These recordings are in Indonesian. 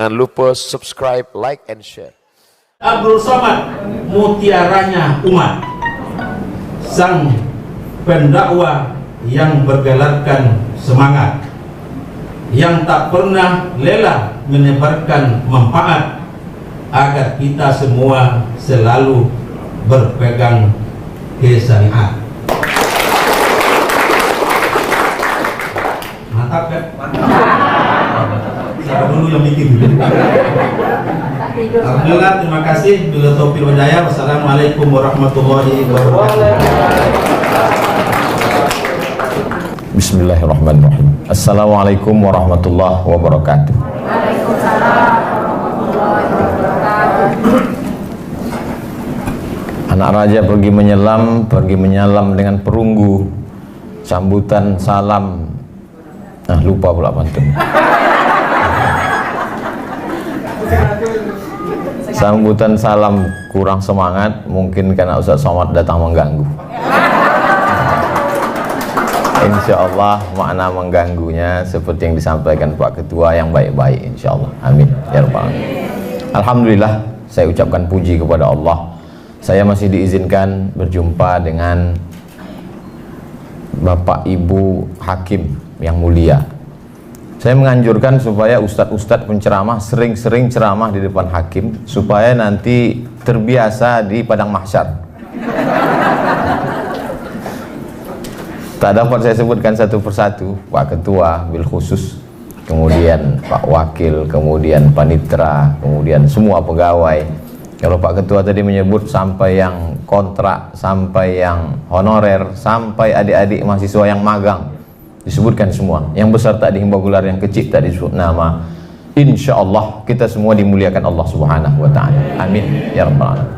Jangan lupa subscribe, like, and share. Abdul Somad, mutiaranya umat, sang pendakwah yang bergelarkan semangat, yang tak pernah lelah menyebarkan manfaat agar kita semua selalu berpegang syariat. Mantap kan? Saya dulu yang bikin. Alhamdulillah, terima kasih. Bila taufiq wal hidayah. Wassalamualaikum warahmatullahi wabarakatuh. Bismillahirrahmanirrahim. Assalamualaikum warahmatullahi wabarakatuh. Waalaikumsalam warahmatullahi wabarakatuh. Anak raja pergi menyalam dengan perunggu. Sambutan salam. Lupa pula pantun. Sambutan salam kurang semangat, mungkin karena Ustaz Somad datang mengganggu. Insya Allah makna mengganggunya seperti yang disampaikan Pak Ketua yang baik-baik, insya Allah. Amin ya rabbal alamin. Alhamdulillah, saya ucapkan puji kepada Allah. Saya masih diizinkan berjumpa dengan Bapak Ibu Hakim yang mulia. Saya menganjurkan supaya ustadz-ustadz penceramah sering-sering ceramah di depan hakim supaya nanti terbiasa di padang mahsyar. Tak dapat saya sebutkan satu persatu, Pak Ketua bil khusus, kemudian Pak Wakil, kemudian panitra, kemudian semua pegawai. Kalau Pak Ketua tadi menyebut sampai yang kontrak, sampai yang honorer, sampai adik-adik mahasiswa yang magang, disebutkan semua. Yang besar tak dihimbau gelar, yang kecil tak disebut nama. Insya Allah kita semua dimuliakan Allah Subhanahu wa ta'ala. Amin ya rabbal alamin.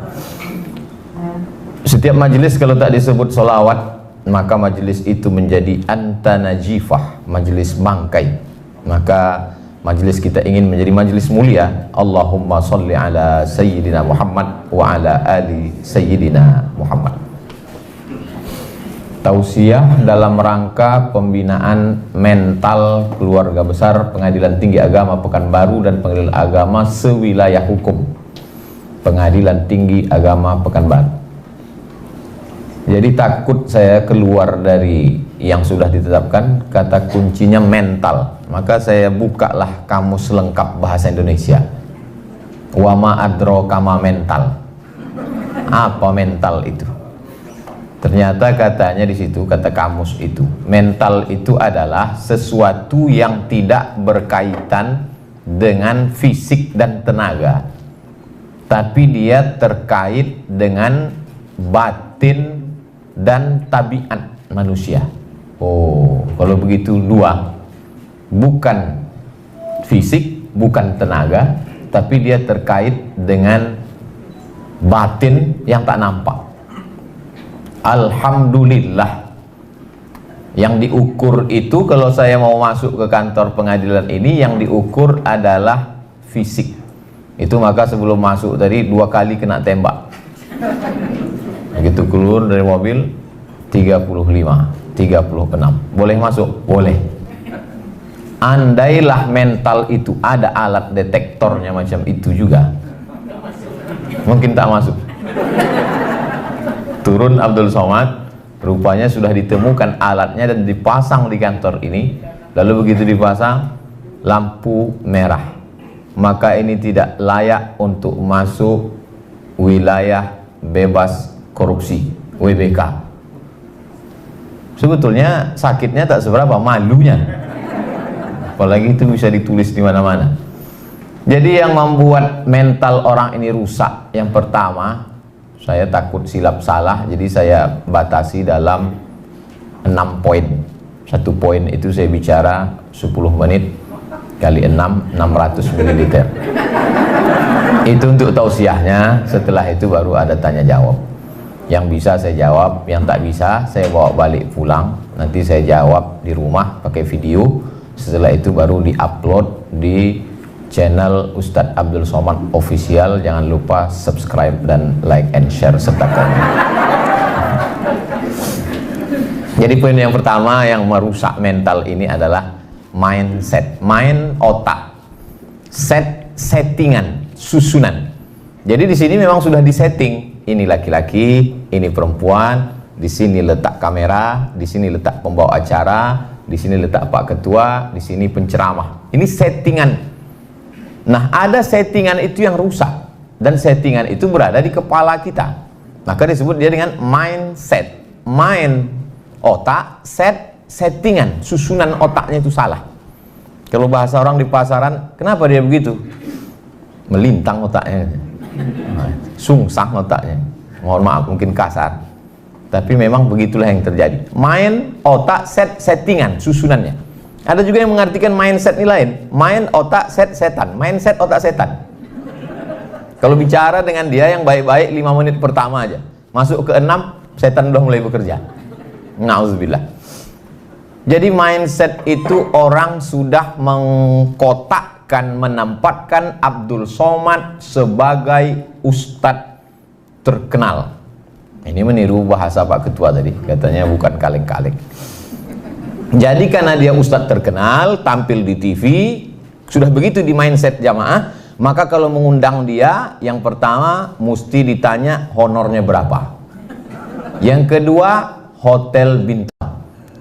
Setiap majelis kalau tak disebut solawat, maka majelis itu menjadi antanajifah, majelis bangkai. Maka majelis kita ingin menjadi majelis mulia. Allahumma salli ala sayyidina Muhammad wa ala ali sayyidina Muhammad. Tausiah dalam rangka pembinaan mental keluarga besar Pengadilan Tinggi Agama Pekanbaru dan Pengadilan Agama sewilayah hukum Pengadilan Tinggi Agama Pekanbaru. Jadi takut saya keluar dari yang sudah ditetapkan, kata kuncinya mental. Maka saya bukalah kamus lengkap bahasa Indonesia. Wama adro kama mental. Apa mental itu? Ternyata katanya di situ, kata kamus itu, mental itu adalah sesuatu yang tidak berkaitan dengan fisik dan tenaga, tapi dia terkait dengan batin dan tabiat manusia. Oh, kalau begitu dua, bukan fisik, bukan tenaga, tapi dia terkait dengan batin yang tak nampak. Alhamdulillah, yang diukur itu kalau saya mau masuk ke kantor pengadilan ini, yang diukur adalah fisik. Itu maka sebelum masuk tadi 2 kali kena tembak. Begitu keluar dari mobil 35, 36. Boleh masuk? Boleh. Andailah mental itu ada alat detektornya macam itu juga, mungkin tak masuk. Turun Abdul Somad, rupanya sudah ditemukan alatnya dan dipasang di kantor ini. Lalu begitu dipasang, lampu merah, maka ini tidak layak untuk masuk wilayah bebas korupsi, WBK. Sebetulnya sakitnya tak seberapa, malunya. Apalagi itu bisa ditulis di mana-mana. Jadi yang membuat mental orang ini rusak, yang pertama, saya takut silap salah, jadi saya batasi dalam 6 poin. 1 poin itu saya bicara 10 menit kali 6, 600 ml. Itu untuk tausiahnya. Setelah itu baru ada tanya jawab. Yang bisa saya jawab, yang tak bisa saya bawa balik pulang. Nanti saya jawab di rumah pakai video. Setelah itu baru di-upload di channel Ustadz Abdul Somad Official. Jangan lupa subscribe dan like and share serta komen. Jadi poin yang pertama yang merusak mental ini adalah mindset. Mind otak, set settingan, susunan. Jadi di sini memang sudah disetting. Ini laki-laki, ini perempuan, di sini letak kamera, di sini letak pembawa acara, di sini letak Pak Ketua, di sini penceramah. Ini settingan. Nah, ada settingan itu yang rusak, dan settingan itu berada di kepala kita. Maka disebut dia dengan mindset. Mind, otak, settingan, susunan otaknya itu salah. Kalau bahasa orang di pasaran, kenapa dia begitu? Melintang otaknya, sungsang otaknya. Mohon maaf, mungkin kasar, tapi memang begitulah yang terjadi. Mind, otak, settingan, susunannya. Ada juga yang mengartikan mindset ini lain. Mind, otak, setan. Mindset, otak, setan. Kalau bicara dengan dia yang baik-baik 5 menit pertama aja, masuk ke 6, setan udah mulai bekerja. Na'udzubillah. Jadi mindset itu orang sudah mengkotakkan, menempatkan Abdul Somad sebagai ustadz terkenal. Ini meniru bahasa Pak Ketua tadi, katanya bukan kaleng-kaleng. Jadi karena dia ustadz terkenal, tampil di TV, sudah begitu di mindset jamaah, maka kalau mengundang dia, yang pertama mesti ditanya honornya berapa. Yang kedua, hotel bintang.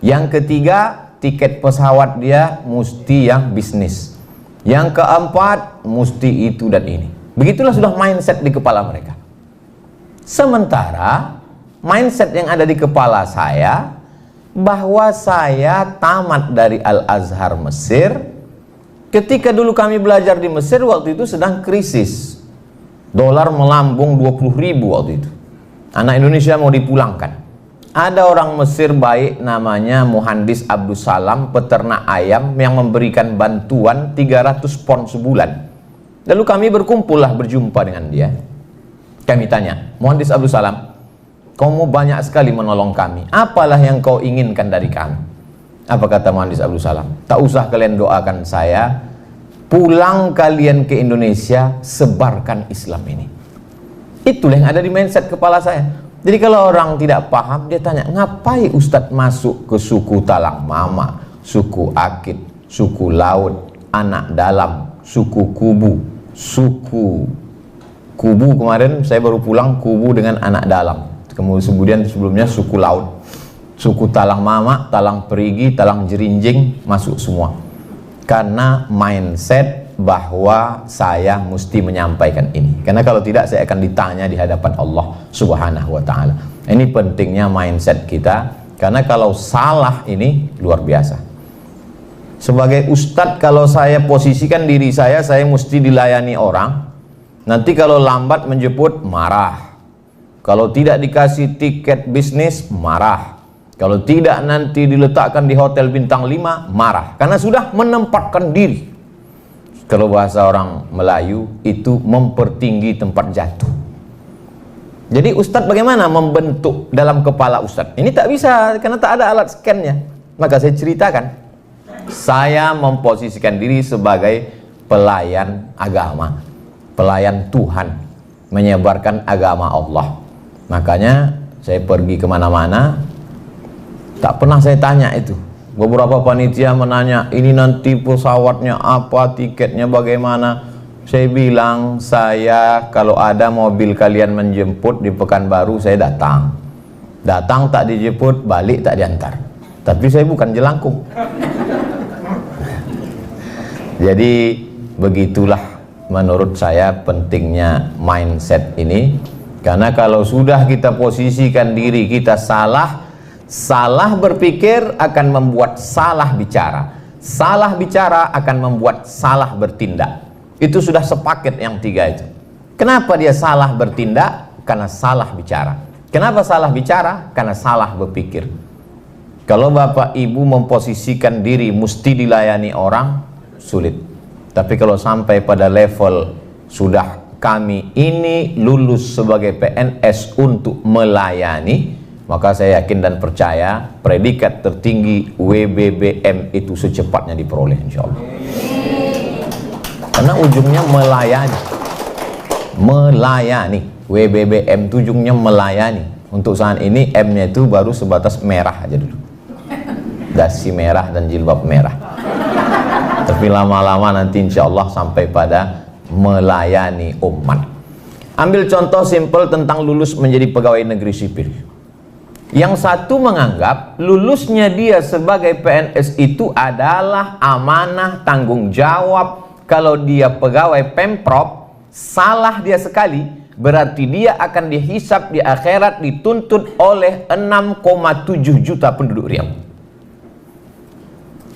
Yang ketiga, tiket pesawat dia mesti yang bisnis. Yang keempat, mesti itu dan ini. Begitulah sudah mindset di kepala mereka. Sementara mindset yang ada di kepala saya, bahwa saya tamat dari Al-Azhar Mesir. Ketika dulu kami belajar di Mesir, waktu itu sedang krisis. Dolar melambung 20.000 waktu itu. Anak Indonesia mau dipulangkan. Ada orang Mesir baik namanya Muhandis Abdul Salam, peternak ayam, yang memberikan bantuan 300 pon sebulan. Lalu kami berkumpullah, berjumpa dengan dia. Kami tanya, Muhandis Abdul Salam, kamu banyak sekali menolong kami, apalah yang kau inginkan dari kami? Apa kata Muhandis Abdul Salam? Tak usah kalian doakan saya, pulang kalian ke Indonesia, sebarkan Islam ini. Itulah yang ada di mindset kepala saya. Jadi kalau orang tidak paham, dia tanya, ngapain Ustadz masuk ke suku Talang Mama, suku Akit, suku Laut, Anak Dalam, suku Kubu, suku Kubu kemarin saya baru pulang, Kubu dengan Anak Dalam. Kemudian sebelumnya suku Laut, suku Talang Mama, Talang Perigi, Talang Jerinjing, masuk semua. Karena mindset bahwa saya mesti menyampaikan ini. Karena kalau tidak saya akan ditanya di hadapan Allah Subhanahu wa taala. Ini pentingnya mindset kita, karena kalau salah ini luar biasa. Sebagai ustadz, kalau saya posisikan diri saya mesti dilayani orang. Nanti kalau lambat menjemput, marah. Kalau tidak dikasih tiket bisnis, marah. Kalau tidak nanti diletakkan di hotel bintang 5, marah. Karena sudah menempatkan diri. Kalau bahasa orang Melayu, itu mempertinggi tempat jatuh. Jadi ustadz bagaimana membentuk dalam kepala ustadz? Ini tak bisa, karena tak ada alat scan-nya. Maka saya ceritakan, saya memposisikan diri sebagai pelayan agama, pelayan Tuhan, menyebarkan agama Allah. Makanya saya pergi kemana-mana, tak pernah saya tanya itu. Beberapa panitia menanya, ini nanti pesawatnya apa, tiketnya bagaimana. Saya bilang, saya kalau ada mobil kalian menjemput di Pekanbaru, saya datang. Datang tak dijemput, balik tak diantar. Tapi saya bukan jelangkung. Jadi begitulah menurut saya pentingnya mindset ini. Karena kalau sudah kita posisikan diri kita salah berpikir akan membuat salah bicara. Salah bicara akan membuat salah bertindak. Itu sudah sepaket yang 3 itu. Kenapa dia salah bertindak? Karena salah bicara. Kenapa salah bicara? Karena salah berpikir. Kalau bapak ibu memposisikan diri mesti dilayani orang, sulit. Tapi kalau sampai pada level sudah kami ini lulus sebagai PNS untuk melayani, maka saya yakin dan percaya predikat tertinggi WBBM itu secepatnya diperoleh, insya Allah. Karena ujungnya melayani. WBBM itu ujungnya melayani. Untuk saat ini M-nya itu baru sebatas merah aja dulu, dasi merah dan jilbab merah. Tapi lama-lama nanti insya Allah sampai pada melayani umat. Ambil contoh simpel tentang lulus menjadi pegawai negeri sipil. Yang satu menganggap lulusnya dia sebagai PNS itu adalah amanah, tanggung jawab. Kalau dia pegawai Pemprov, salah dia sekali, berarti dia akan dihisap di akhirat, dituntut oleh 6,7 juta penduduk Riau.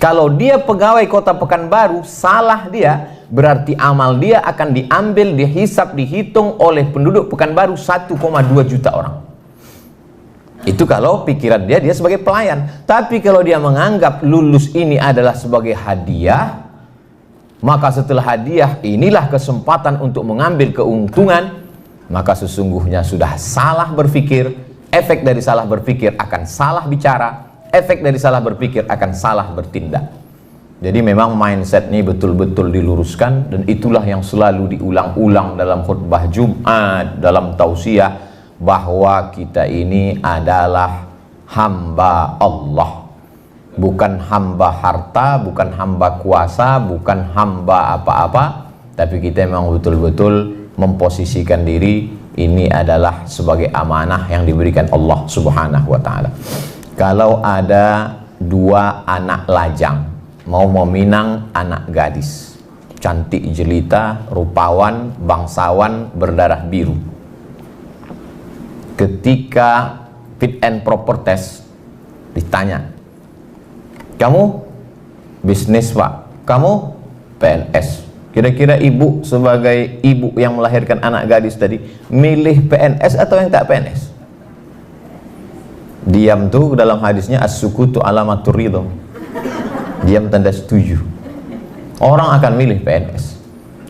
Kalau dia pegawai Kota Pekanbaru, salah dia, berarti amal dia akan diambil, dihisap, dihitung oleh penduduk Pekanbaru 1,2 juta orang. Itu kalau pikiran dia sebagai pelayan. Tapi kalau dia menganggap lulus ini adalah sebagai hadiah, maka setelah hadiah inilah kesempatan untuk mengambil keuntungan, maka sesungguhnya sudah salah berpikir. Efek dari salah berpikir akan salah bicara, efek dari salah berpikir akan salah bertindak. Jadi memang mindset ini betul-betul diluruskan, dan itulah yang selalu diulang-ulang dalam khutbah Jumat, dalam tausiah, bahwa kita ini adalah hamba Allah, bukan hamba harta, bukan hamba kuasa, bukan hamba apa-apa, tapi kita memang betul-betul memposisikan diri ini adalah sebagai amanah yang diberikan Allah Subhanahu wa ta'ala. Kalau ada dua anak lajang mau meminang anak gadis, cantik jelita, rupawan, bangsawan, berdarah biru, ketika fit and proper test ditanya, kamu bisnis pak, kamu PNS, kira-kira ibu sebagai ibu yang melahirkan anak gadis tadi milih PNS atau yang tak PNS? Diam tuh dalam hadisnya as-sukutu alamatur ridho, diam tanda setuju. Orang akan milih PNS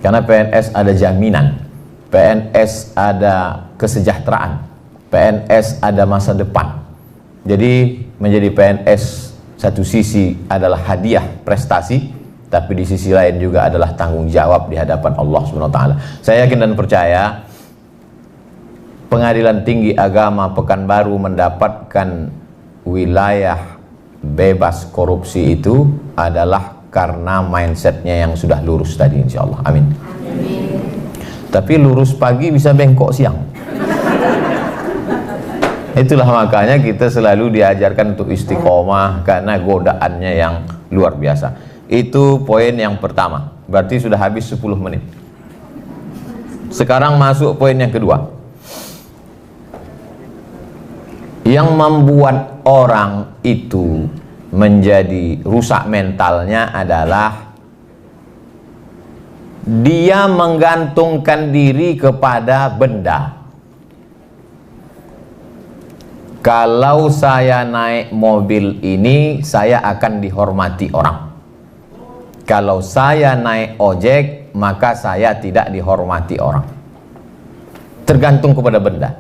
karena PNS ada jaminan, PNS ada kesejahteraan, PNS ada masa depan. Jadi menjadi PNS satu sisi adalah hadiah prestasi, tapi di sisi lain juga adalah tanggung jawab di hadapan Allah SWT. Saya yakin dan percaya Pengadilan Tinggi Agama Pekanbaru mendapatkan wilayah bebas korupsi itu adalah karena mindsetnya yang sudah lurus tadi, insya Allah. Amin. Tapi lurus pagi bisa bengkok siang. Itulah makanya kita selalu diajarkan untuk istiqomah, karena godaannya yang luar biasa. Itu poin yang pertama. Berarti sudah habis 10 menit. Sekarang masuk poin yang kedua. Yang membuat orang itu menjadi rusak mentalnya adalah dia menggantungkan diri kepada benda. Kalau saya naik mobil ini, saya akan dihormati orang. Kalau saya naik ojek, maka saya tidak dihormati orang. Tergantung kepada benda.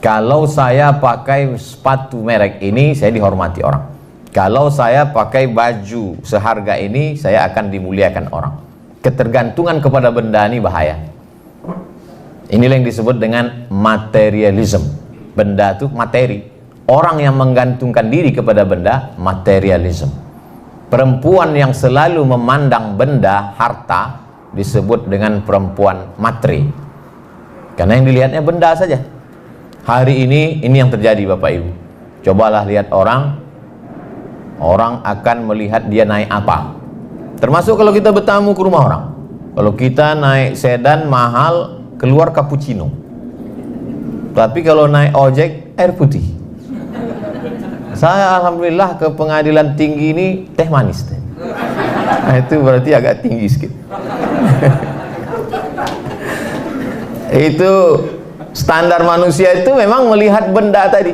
Kalau saya pakai sepatu merek ini, saya dihormati orang. Kalau saya pakai baju seharga ini, saya akan dimuliakan orang. Ketergantungan kepada benda ini bahaya. Inilah yang disebut dengan materialism. Benda itu materi. Orang yang menggantungkan diri kepada benda, materialism. Perempuan yang selalu memandang benda, harta, disebut dengan perempuan materi. Karena yang dilihatnya benda saja. Hari ini yang terjadi Bapak Ibu. Cobalah lihat orang akan melihat dia naik apa. Termasuk kalau kita bertamu ke rumah orang. Kalau kita naik sedan mahal, keluar cappuccino. Tapi kalau naik ojek, air putih. Saya alhamdulillah ke Pengadilan Tinggi ini teh manis. Nah, itu berarti agak tinggi sedikit. Itu standar manusia itu memang melihat benda tadi.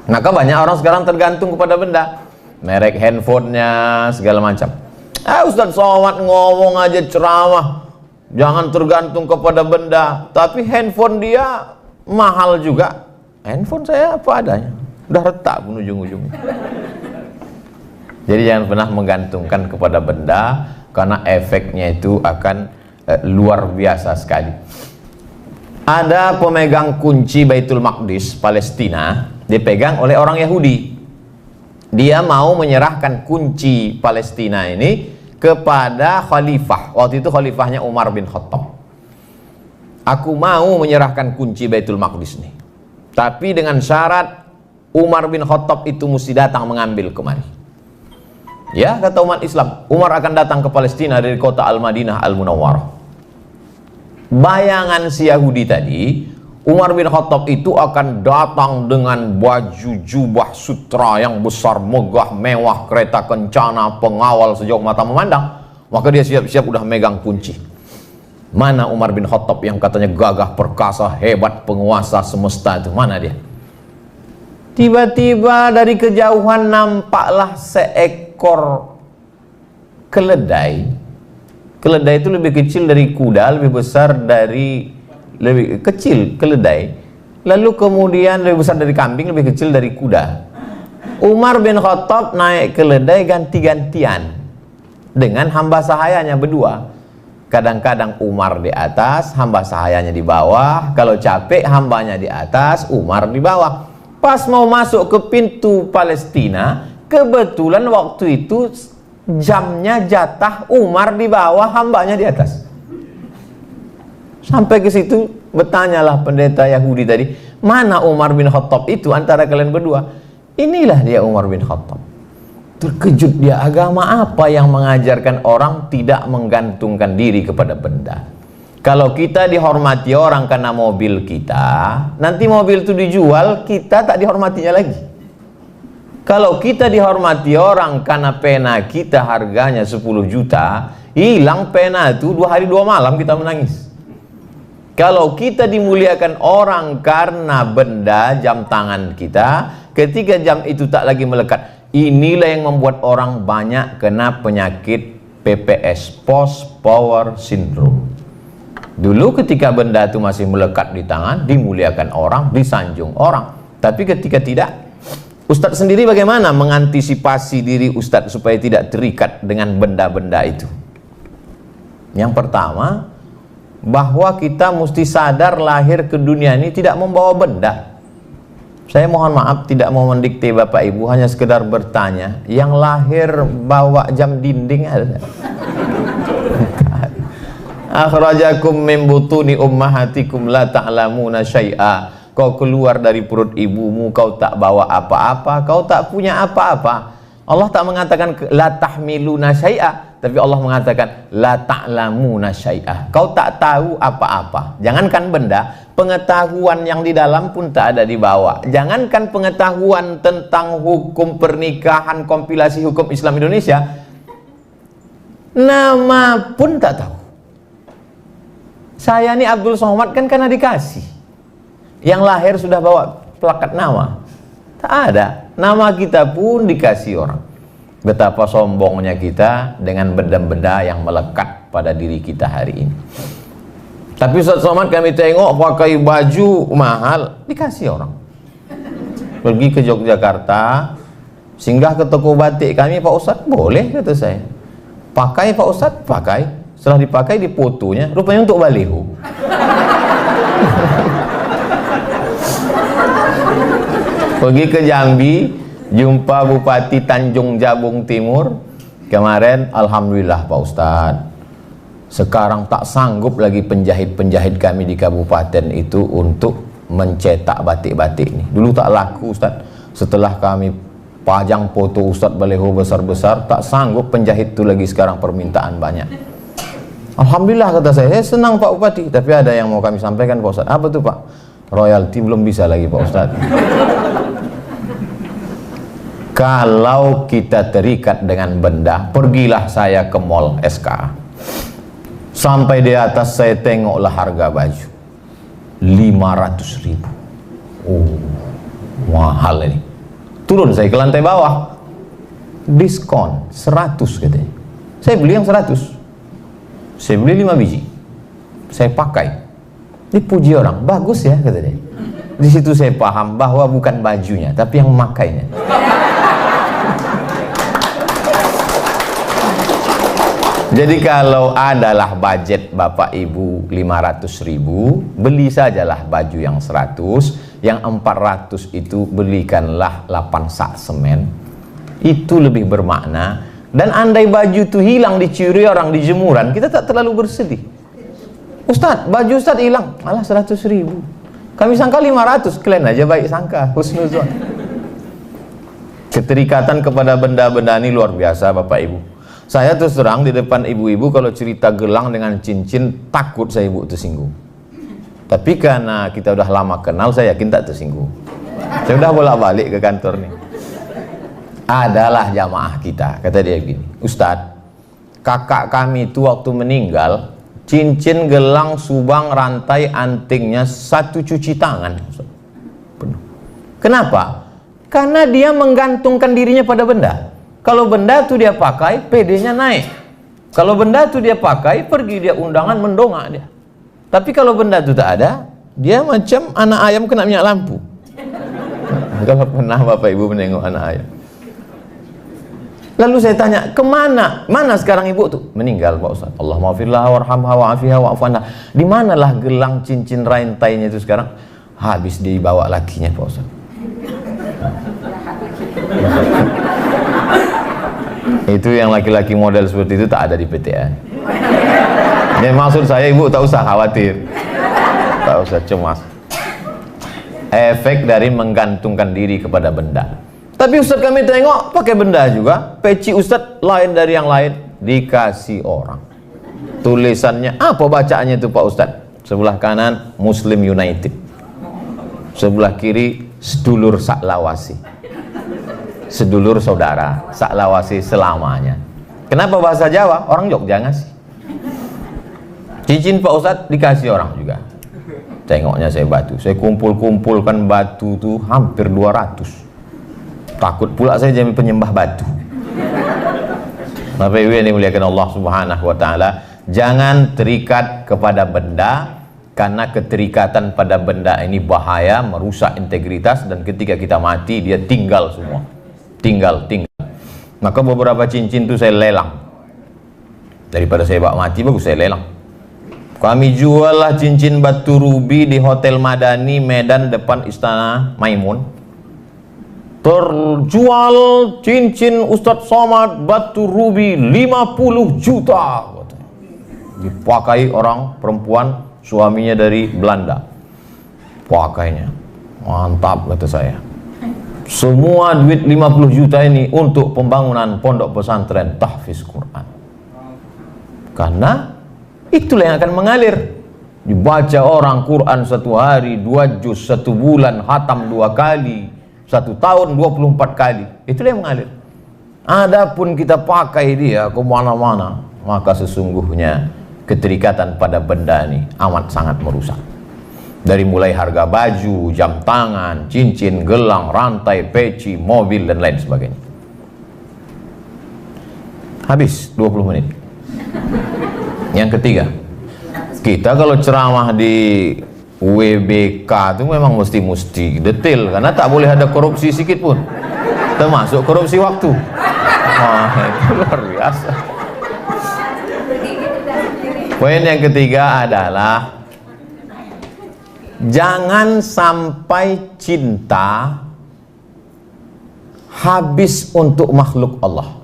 Maka banyak orang sekarang tergantung kepada benda. Merek handphonenya, segala macam. Ustaz Somad ngomong aja ceramah, jangan tergantung kepada benda. Tapi handphone dia mahal juga. Handphone saya apa adanya, udah retak pun ujung-ujungnya. Jadi jangan pernah menggantungkan kepada benda, karena efeknya itu akan luar biasa sekali. Ada pemegang kunci Baitul Maqdis Palestina, dipegang oleh orang Yahudi. Dia mau menyerahkan kunci Palestina ini kepada khalifah. Waktu itu khalifahnya Umar bin Khattab. Aku mau menyerahkan kunci Baitul Maqdis nih. Tapi dengan syarat Umar bin Khattab itu mesti datang mengambil kemari. Ya, kata umat Islam, Umar akan datang ke Palestina dari kota Al-Madinah Al-Munawwarah. Bayangan si Yahudi tadi, Umar bin Khattab itu akan datang dengan baju jubah sutra yang besar, megah, mewah, kereta kencana, pengawal sejauh mata memandang. Maka dia siap-siap udah megang kunci. Mana Umar bin Khattab yang katanya gagah perkasa, hebat, penguasa semesta itu, mana dia? Tiba-tiba dari kejauhan nampaklah seekor keledai. Keledai itu lebih kecil dari kuda, lebih besar dari, lebih kecil keledai, lalu kemudian lebih besar dari kambing, lebih kecil dari kuda. Umar bin Khattab naik keledai ganti-gantian dengan hamba sahayanya berdua. Kadang-kadang Umar di atas, hamba sahayanya di bawah. Kalau capek, hambanya di atas, Umar di bawah. Pas mau masuk ke pintu Palestina, kebetulan waktu itu jamnya jatah Umar di bawah, hambanya di atas. Sampai ke situ bertanyalah pendeta Yahudi tadi, mana Umar bin Khattab itu antara kalian berdua? Inilah dia Umar bin Khattab. Terkejut dia, agama apa yang mengajarkan orang tidak menggantungkan diri kepada benda? Kalau kita dihormati orang karena mobil kita, nanti mobil itu dijual, kita tak dihormatinya lagi. Kalau kita dihormati orang karena pena kita harganya 10 juta, hilang pena itu 2 hari 2 malam kita menangis. Kalau kita dimuliakan orang karena benda jam tangan kita, ketika jam itu tak lagi melekat, inilah yang membuat orang banyak kena penyakit PPS, Post Power Syndrome. Dulu ketika benda itu masih melekat di tangan, dimuliakan orang, disanjung orang. Tapi ketika tidak, Ustadz sendiri bagaimana mengantisipasi diri Ustadz supaya tidak terikat dengan benda-benda itu? Yang pertama, bahwa kita mesti sadar lahir ke dunia ini tidak membawa benda. Saya mohon maaf tidak mau mendikte Bapak Ibu, hanya sekedar bertanya, yang lahir bawa jam dinding ada? Akhrajakum min butuni ummahatikum la ta'lamuna syai'a. Kau keluar dari perut ibumu, kau tak bawa apa-apa, kau tak punya apa-apa. Allah tak mengatakan la tahmiluna syai'a, tapi Allah mengatakan la ta'lamuna syai'a. Kau tak tahu apa-apa. Jangankan benda, pengetahuan yang di dalam pun tak ada di bawah. Jangankan pengetahuan tentang hukum pernikahan, kompilasi hukum Islam Indonesia, nama pun tak tahu. Saya ini Abdul Somad kan karena dikasih. Yang lahir sudah bawa plakat nama. Tak ada. Nama kita pun dikasih orang. Betapa sombongnya kita dengan benda-benda yang melekat pada diri kita hari ini. Tapi Ustaz Somad kami tengok pakai baju mahal, dikasih orang. Pergi ke Yogyakarta, singgah ke toko batik kami, Pak Ustaz, boleh kata saya. Pakai Pak Ustaz, pakai. Setelah dipakai difotonya, rupanya untuk baliho. Pergi ke Jambi, jumpa Bupati Tanjung Jabung Timur. Kemarin, alhamdulillah Pak Ustadz, sekarang tak sanggup lagi penjahit-penjahit kami di kabupaten itu untuk mencetak batik-batik ini. Dulu tak laku Ustadz. Setelah kami pajang foto Ustadz baliho besar-besar, tak sanggup penjahit itu lagi, sekarang permintaan banyak. Alhamdulillah kata saya senang Pak Bupati. Tapi ada yang mau kami sampaikan Pak Ustadz. Apa tuh Pak? Royalti belum bisa lagi Pak Ustadz. Kalau kita terikat dengan benda, pergilah saya ke mall SK. Sampai di atas saya tengoklah harga baju 500.000. Oh, mahal ini. Turun saya ke lantai bawah, diskon 100 katanya. Saya beli yang 100. Saya beli 5 biji. Saya pakai. Dipuji orang, bagus ya kata dia. Di situ saya paham bahwa bukan bajunya, tapi yang memakainya. Jadi kalau adalah budget Bapak Ibu 500.000, beli sajalah baju yang 100, yang 400 itu belikanlah 8 sak semen. Itu lebih bermakna Dan andai baju itu hilang dicuri orang di jemuran, kita tak terlalu bersedih. Ustaz, baju Ustaz hilang, malah 100.000. Kami sangka 500, kalian aja baik sangka, husnuzon. Keterikatan kepada benda-benda ini luar biasa Bapak Ibu. Saya terus terang di depan ibu-ibu kalau cerita gelang dengan cincin, takut saya ibu tersinggung. Tapi karena kita udah lama kenal, saya yakin tak tersinggung. Saya udah bolak-balik ke kantor nih. Adalah jamaah kita, kata dia gini, Ustadz, kakak kami itu waktu meninggal, cincin, gelang, subang, rantai, antingnya satu cuci tangan. Penuh. Kenapa? Karena dia menggantungkan dirinya pada benda. Kalau benda itu dia pakai, PD-nya naik. Kalau benda itu dia pakai, pergi dia undangan, mendongak dia. Tapi kalau benda itu tak ada, dia macam anak ayam kena minyak lampu. Kalau pernah Bapak Ibu menengok anak ayam. Lalu saya tanya, kemana? Mana sekarang ibu tuh? Meninggal Pak Ustaz. Allah maafirlah warhamha wa'afiha wa'afanha. Di manalah gelang cincin rantainya itu sekarang? Habis dibawa lakinya Pak Ustaz. Itu yang laki-laki model seperti itu tak ada di PTN. Ini maksud saya ibu tak usah khawatir, tak usah cemas. Efek dari menggantungkan diri kepada benda. Tapi Ustaz kami tengok pakai benda juga, peci Ustaz lain dari yang lain, dikasih orang. Tulisannya apa bacaannya itu Pak Ustaz? Sebelah kanan Muslim United, sebelah kiri sedulur saklawasi, sedulur saudara saklawasi selamanya. Kenapa bahasa Jawa? Orang Jogja ngasih. Cincin Pak Ustaz dikasih orang juga. Tengoknya saya batu, saya kumpul-kumpulkan batu tuh hampir 200. Takut pula saya jadi penyembah batu. Bapak Ibu yang dimuliakan Allah Subhanahu wa taala, jangan terikat kepada benda, karena keterikatan pada benda ini bahaya, merusak integritas, dan ketika kita mati dia tinggal semua. Tinggal. Maka beberapa cincin itu saya lelang. Daripada saya bawa mati, bagus saya lelang. Kami jual lah cincin batu rubi di Hotel Madani Medan depan Istana Maimun. Terjual cincin Ustadz Somad batu rubi 50 juta. Dipakai orang perempuan, suaminya dari Belanda. Pakainya mantap kata saya. Semua duit 50 juta ini untuk pembangunan pondok pesantren tahfiz Quran. Karena itulah yang akan mengalir. Dibaca orang Quran 1 hari 2 juz, 1 bulan hatam 2 kali, 1 tahun 24 kali. Itulah yang mengalir. Adapun kita pakai dia ke mana-mana, maka sesungguhnya keterikatan pada benda ini amat sangat merusak. Dari mulai harga baju, jam tangan, cincin, gelang, rantai, peci, mobil, dan lain sebagainya. Habis 20 menit. Yang ketiga, kita kalau ceramah di WBK itu memang mesti detail, karena tak boleh ada korupsi sedikit pun, termasuk korupsi waktu. Wah, itu luar biasa. Poin yang ketiga adalah jangan sampai cinta habis untuk makhluk Allah.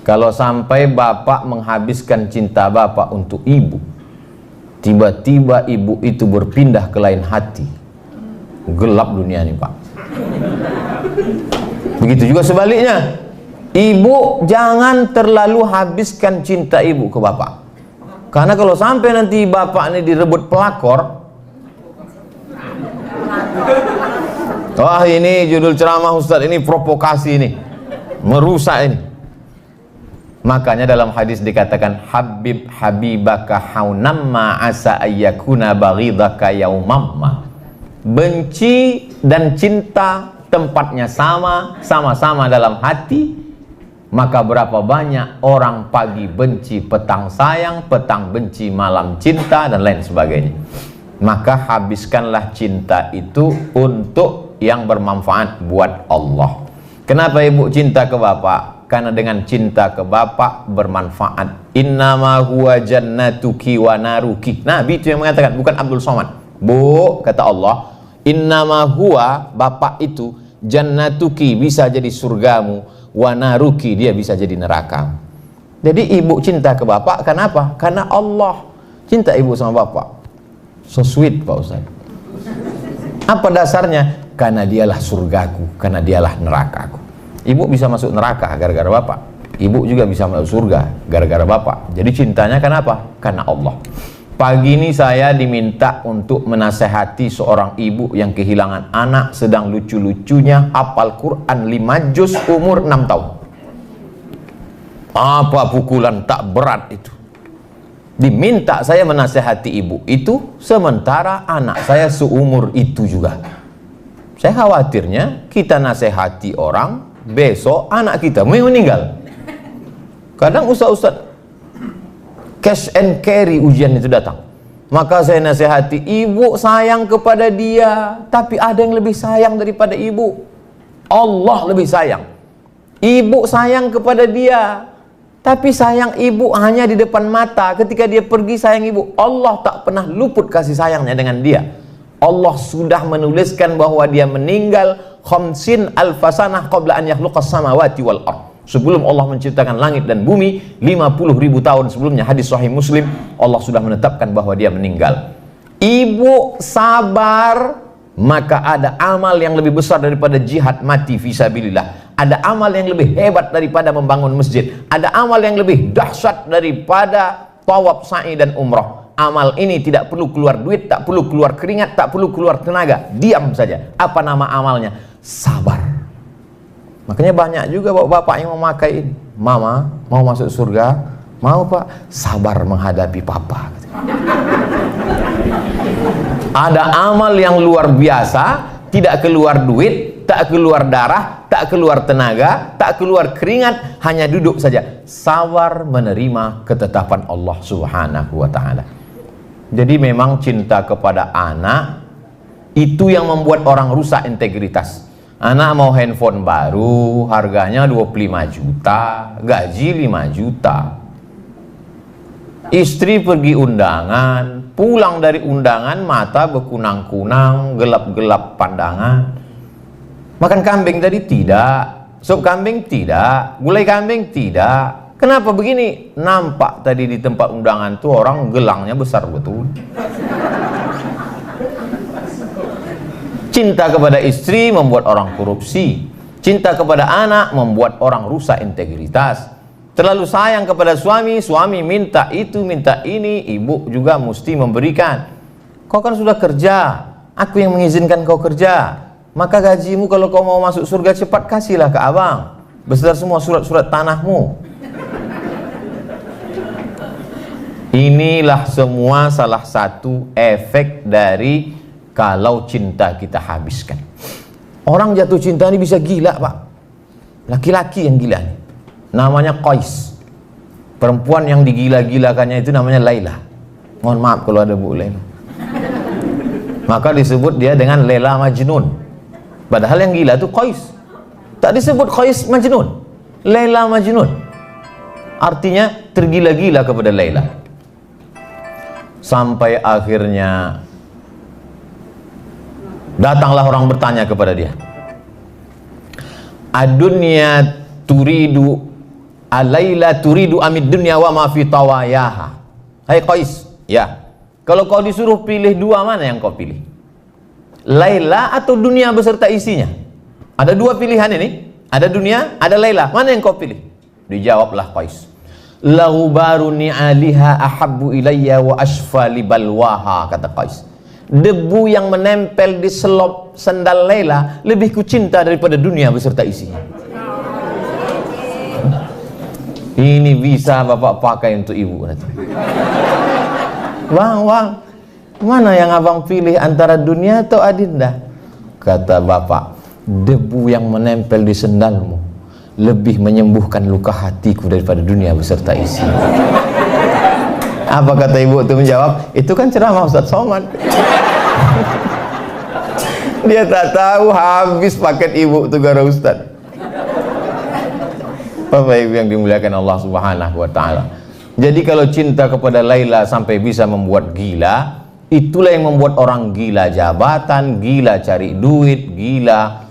Kalau sampai bapak menghabiskan cinta bapak untuk ibu, tiba-tiba ibu itu berpindah ke lain hati, gelap dunia ini Pak. Begitu juga sebaliknya, ibu jangan terlalu habiskan cinta ibu ke bapak. Karena kalau sampai nanti bapak ini direbut pelakor, wah ini judul ceramah Ustadz ini provokasi ini, merusak ini. Makanya dalam hadis dikatakan Habib habibaka haunamma asa ayyakuna baghidaka yaumamma. Benci dan cinta tempatnya sama-sama dalam hati. Maka berapa banyak orang pagi benci, petang sayang, petang benci, malam cinta, dan lain sebagainya. Maka habiskanlah cinta itu untuk yang bermanfaat buat Allah. Kenapa ibu cinta ke bapak? Karena dengan cinta ke bapak bermanfaat. Innama huwa jannatuki wa naruki. Nabi itu yang mengatakan, bukan Abdul Somad. Bu, kata Allah, innama huwa, bapak itu, jannatuki bisa jadi surgamu, wa naruki, dia bisa jadi neraka. Jadi ibu cinta ke bapak kenapa? Karena Allah. Cinta ibu sama bapak so sweet Pak Ustaz. Apa dasarnya? Karena dialah surgaku, karena dialah nerakaku. Ibu bisa masuk neraka gara-gara bapak, ibu juga bisa masuk surga gara-gara bapak. Jadi cintanya kenapa? Karena Allah. Pagi ini saya diminta untuk menasehati seorang ibu yang kehilangan anak sedang lucu-lucunya hafal Quran 5 juz umur 6 tahun. Apa pukulan tak berat itu? Diminta saya menasehati ibu itu, sementara anak saya seumur itu juga. Saya khawatirnya kita nasehati orang, besok anak kita meninggal. Kadang ustaz-ustaz cash and carry ujian itu datang. Maka saya nasihati, ibu sayang kepada dia, tapi ada yang lebih sayang daripada ibu. Allah lebih sayang. Ibu sayang kepada dia, tapi sayang ibu hanya di depan mata. Ketika dia pergi sayang ibu. Allah tak pernah luput kasih sayangnya dengan dia. Allah sudah menuliskan bahwa dia meninggal khamsin alfasanah qabla an yakhluqas samawati wal ardh. Sebelum Allah menciptakan langit dan bumi 50.000 tahun sebelumnya, hadis sahih Muslim, Allah sudah menetapkan bahwa dia meninggal. Ibu sabar, maka ada amal yang lebih besar daripada jihad mati fisabilillah. Ada amal yang lebih hebat daripada membangun masjid. Ada amal yang lebih dahsyat daripada tawaf, sa'i dan umrah. Amal ini tidak perlu keluar duit, tak perlu keluar keringat, tak perlu keluar tenaga. Diam saja. Apa nama amalnya? Sabar. Makanya banyak juga bapak yang memakai ini. Mama, mau masuk surga? Mau pak? Sabar menghadapi papa. Ada amal yang luar biasa, tidak keluar duit, tak keluar darah, tak keluar tenaga, tak keluar keringat, hanya duduk saja. Sabar menerima ketetapan Allah Subhanahu wa ta'ala. Jadi memang cinta kepada anak itu yang membuat orang rusak integritas. Anak mau handphone baru, harganya 25 juta, gaji 5 juta. Istri pergi undangan, pulang dari undangan mata berkunang-kunang, gelap-gelap pandangan. Makan kambing tadi tidak, sup kambing tidak, gulai kambing tidak. Kenapa begini? Nampak tadi di tempat undangan tuh orang gelangnya besar betul. Cinta kepada istri membuat orang korupsi. Cinta kepada anak membuat orang rusak integritas. Terlalu sayang kepada suami, suami minta itu, minta ini, ibu juga mesti memberikan. Kau kan sudah kerja, aku yang mengizinkan kau kerja. Maka gajimu kalau kau mau masuk surga cepat kasihlah ke abang, beserta semua surat-surat tanahmu. Inilah semua salah satu efek dari kalau cinta kita habiskan. Orang jatuh cinta ini bisa gila pak. Laki-laki yang gila nih. Namanya Qais. Perempuan yang digila-gilakannya itu namanya Laila. Mohon maaf kalau ada Bu Laila. Maka disebut dia dengan Laila Majnun. Padahal yang gila itu Qais. Tak disebut Qais Majnun. Laila Majnun. Artinya tergila-gila kepada Laila. Sampai akhirnya datanglah orang bertanya kepada dia, adunya turidu alaila turidu amid dunya wa ma fi tawayaha. Hai Qais, ya, kalau kau disuruh pilih dua, mana yang kau pilih? Laila atau dunia beserta isinya? Ada dua pilihan ini, ada dunia, ada Laila, mana yang kau pilih? Dijawablah Qais, lahubaru ni'aliha ahabbu ilayya wa asfa li balwaha, kata Qais. Debu yang menempel di selop sandal Laila lebih kucinta daripada dunia beserta isinya. Ini bisa bapak pakai untuk ibu nanti. Bang, mana yang abang pilih antara dunia atau adinda? Kata bapak, debu yang menempel di sandalmu lebih menyembuhkan luka hatiku daripada dunia beserta isinya. Apa kata ibu itu menjawab? Itu kan ceramah Ustaz Somad. Dia tak tahu habis paket ibu itu gara Ustaz. Bapak Ibu yang dimuliakan Allah Subhanahu wa ta'ala. Jadi kalau cinta kepada Laila sampai bisa membuat gila, itulah yang membuat orang gila jabatan, gila cari duit, gila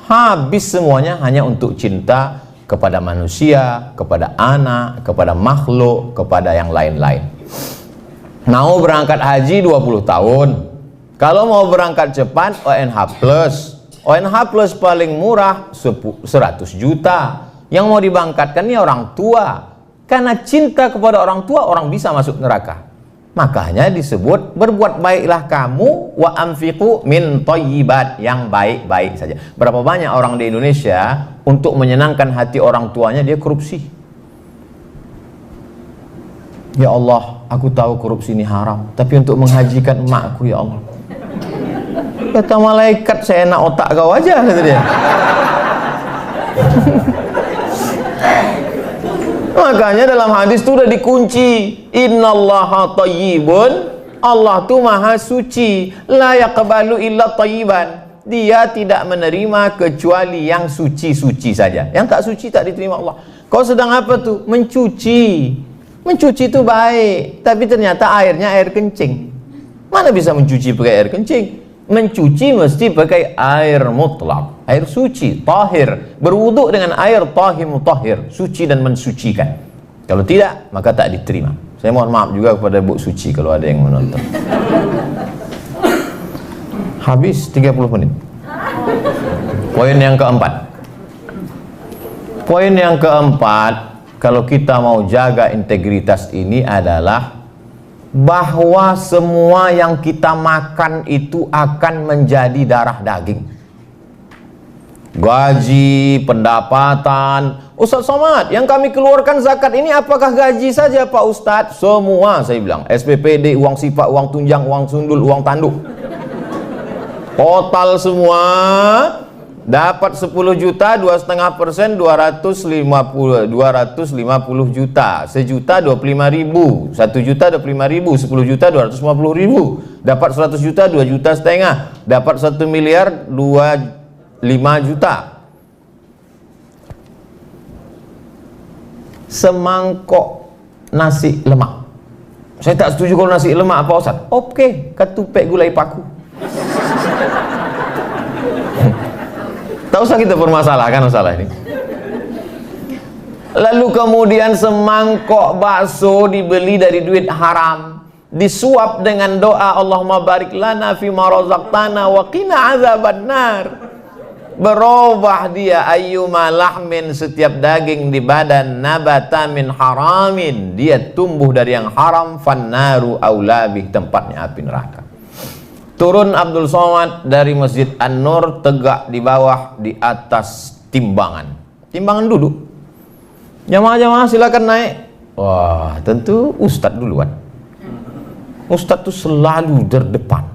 habis semuanya hanya untuk cinta kepada manusia, kepada anak, kepada makhluk, kepada yang lain-lain. Mau berangkat haji 20 tahun. Kalau mau berangkat cepat ONH plus. ONH plus paling murah 100 juta. Yang mau diberangkatkan ini orang tua. Karena cinta kepada orang tua, orang bisa masuk neraka. Makanya disebut berbuat baiklah kamu wa anfiqu min thayyibat, yang baik-baik saja. Berapa banyak orang di Indonesia untuk menyenangkan hati orang tuanya dia korupsi. Ya Allah, aku tahu korupsi ini haram, tapi untuk menghajikan emakku ya Allah. Kata malaikat, saya enak otak kau aja, kata dia. Makanya dalam hadis itu udah dikunci, innallaha thayyibun, Allah tuh maha suci, la yaqbalu illa thayyiban, dia tidak menerima kecuali yang suci-suci saja, yang tak suci tak diterima Allah. Kau sedang apa tuh? Mencuci. Mencuci itu baik, tapi ternyata airnya air kencing. Mana bisa mencuci pakai air kencing? Mencuci mesti pakai air mutlak, air suci, tahir. Berwuduk dengan air tahir mutahhir, suci dan mensucikan. Kalau tidak, maka tak diterima. Saya mohon maaf juga kepada Bu Suci kalau ada yang menonton. Habis 30 menit. Poin yang keempat. Poin yang keempat, kalau kita mau jaga integritas ini adalah bahwa semua yang kita makan itu akan menjadi darah daging. Gaji, pendapatan. Ustaz Somad, yang kami keluarkan zakat ini apakah gaji saja Pak Ustadz? Semua, saya bilang. SPPD, uang sifat, uang tunjang, uang sundul, uang tanduk. Total semua dapat 10 juta, 2,5%, 250 juta, sejuta 25.000, 1 juta 25.000, 10 juta 250.000, dapat 100 juta 2,5 juta, dapat 1 miliar 25 juta. Semangkok nasi lemak. Saya tak setuju kalau nasi lemak Pak Ustaz. Oke, ketupek gulai paku. Tak usah kita permasalahkan masalah ini. Lalu kemudian semangkok bakso dibeli dari duit haram, disuap dengan doa Allahumma barik lana fima razaqtana wa qina azabannar. Berubah dia ayyuma lahmin, setiap daging di badan, nabata min haramin, dia tumbuh dari yang haram, fannaru aulabih, tempatnya api neraka. Turun Abdul Somad dari Masjid An-Nur, tegak di bawah, di atas timbangan. Timbangan duduk. Jamaah-jamaah silakan naik. Wah, tentu Ustadz duluan. Ustadz tuh selalu terdepan.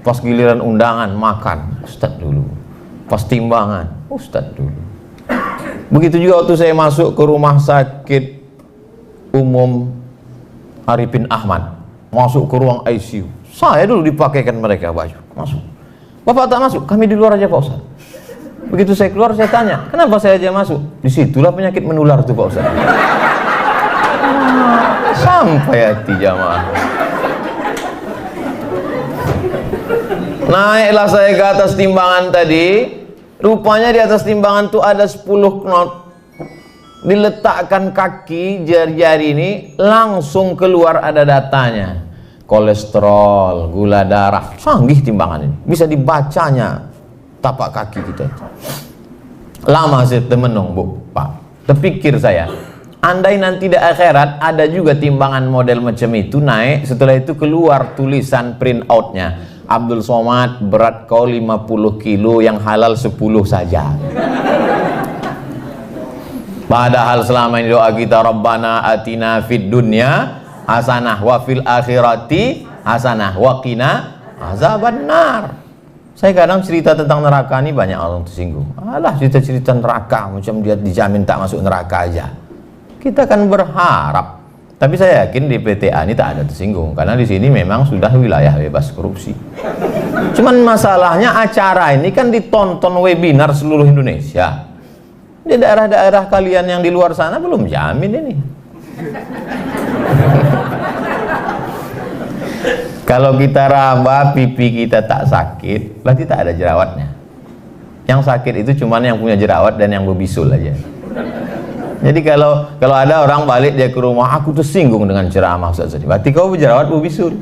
Pas giliran undangan makan, Ustadz dulu. Pas timbangan, Ustadz dulu. Begitu juga waktu saya masuk ke rumah sakit umum Arifin Ahmad, masuk ke ruang ICU. Saya dulu dipakaikan mereka baju. Masuk. Bapak tak masuk, kami di luar aja Pak Ustaz. Begitu saya keluar, saya tanya, kenapa saya aja masuk? Disitulah penyakit menular tuh Pak Ustaz. Sampai hati jamaah. Naiklah saya ke atas timbangan tadi. Rupanya di atas timbangan tuh ada 10 knot. Diletakkan kaki jari-jari ini, langsung keluar ada datanya. Kolesterol, gula darah, canggih timbangan ini, bisa dibacanya tapak kaki kita. Lama saya temenung Bu, Pak, terpikir saya, andai nanti di akhirat ada juga timbangan model macam itu naik, setelah itu keluar tulisan print outnya, Abdul Somad berat kau 50 kilo, yang halal 10 saja. Padahal selama ini doa kita, Rabbana atina fid dunya hasanah wa fil akhirati hasanah wa qina azabannar. Saya kadang cerita tentang neraka ini banyak orang tersinggung. Alah, cerita-cerita neraka macam dia dijamin tak masuk neraka aja. Kita kan berharap. Tapi saya yakin di PTA ini tak ada tersinggung, karena di sini memang sudah wilayah bebas korupsi. Cuman masalahnya acara ini kan ditonton webinar seluruh Indonesia. Di daerah-daerah kalian yang di luar sana belum jamin ini. Kalau kita raba pipi kita tak sakit, berarti tak ada jerawatnya. Yang sakit itu cuman yang punya jerawat dan yang berbisul aja. Jadi kalau ada orang balik dia ke rumah, aku tersinggung dengan ceramah Ustaz tadi. Berarti kau berjerawat Bu bisul.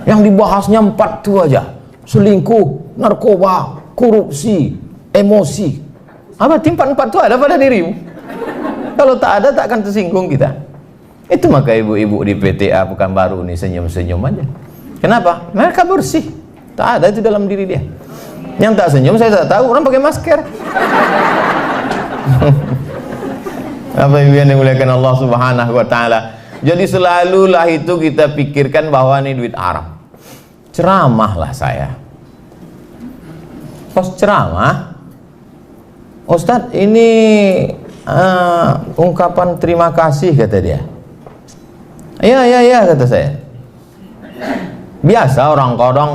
Yang dibahasnya 4 tuh aja. Selingkuh, narkoba, korupsi, emosi. Apa tim 4 itu ada pada dirimu? Kalau tak ada tak akan tersinggung kita. Itu maka ibu-ibu di PTA Pekanbaru ini senyum-senyum aja. Kenapa? Mereka bersih. Tak ada itu dalam diri dia. Yang tak senyum saya tak tahu, orang pakai masker. Apa yang dimuliakan Allah Subhanahu wa taala. Jadi selalulah itu kita pikirkan bahwa ini duit haram. Ceramahlah saya. Pas ceramah, Ustadz ini ungkapan terima kasih kata dia. Ya kata saya. Biasa orang kadang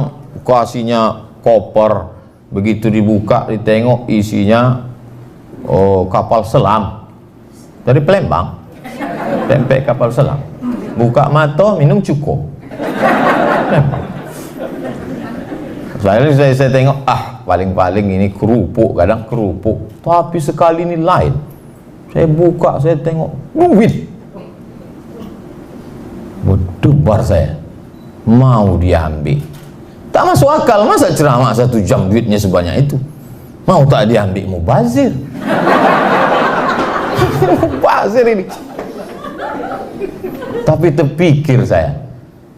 kasihnya koper, begitu dibuka ditengok isinya kapal selam dari Palembang, tempe kapal selam. Buka mata minum cukup. Saya tengok paling-paling ini kerupuk, kadang kerupuk, tapi sekali ini lain. Saya buka, saya tengok duit. Berdebar saya, mau diambil. Tak masuk akal, masa ceramah 1 jam duitnya sebanyak itu. Mau tak diambil, mubazir. Mubazir ini. Tapi terpikir saya,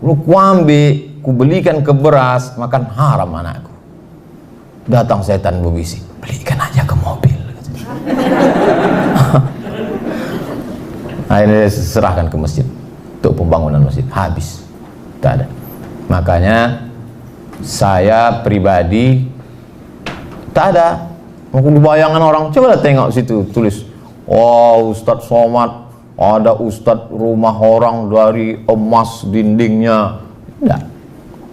lu ambil, ku belikan ke beras, makan haram anakku. Datang setan berbisik, belikan aja ke mobil. Akhirnya serahkan ke masjid untuk pembangunan masjid. Habis, tak ada. Makanya saya pribadi tak ada. Aku bayangan orang, coba tengok situ tulis, oh Ustadz Somad, ada Ustadz rumah orang dari emas dindingnya. Tidak.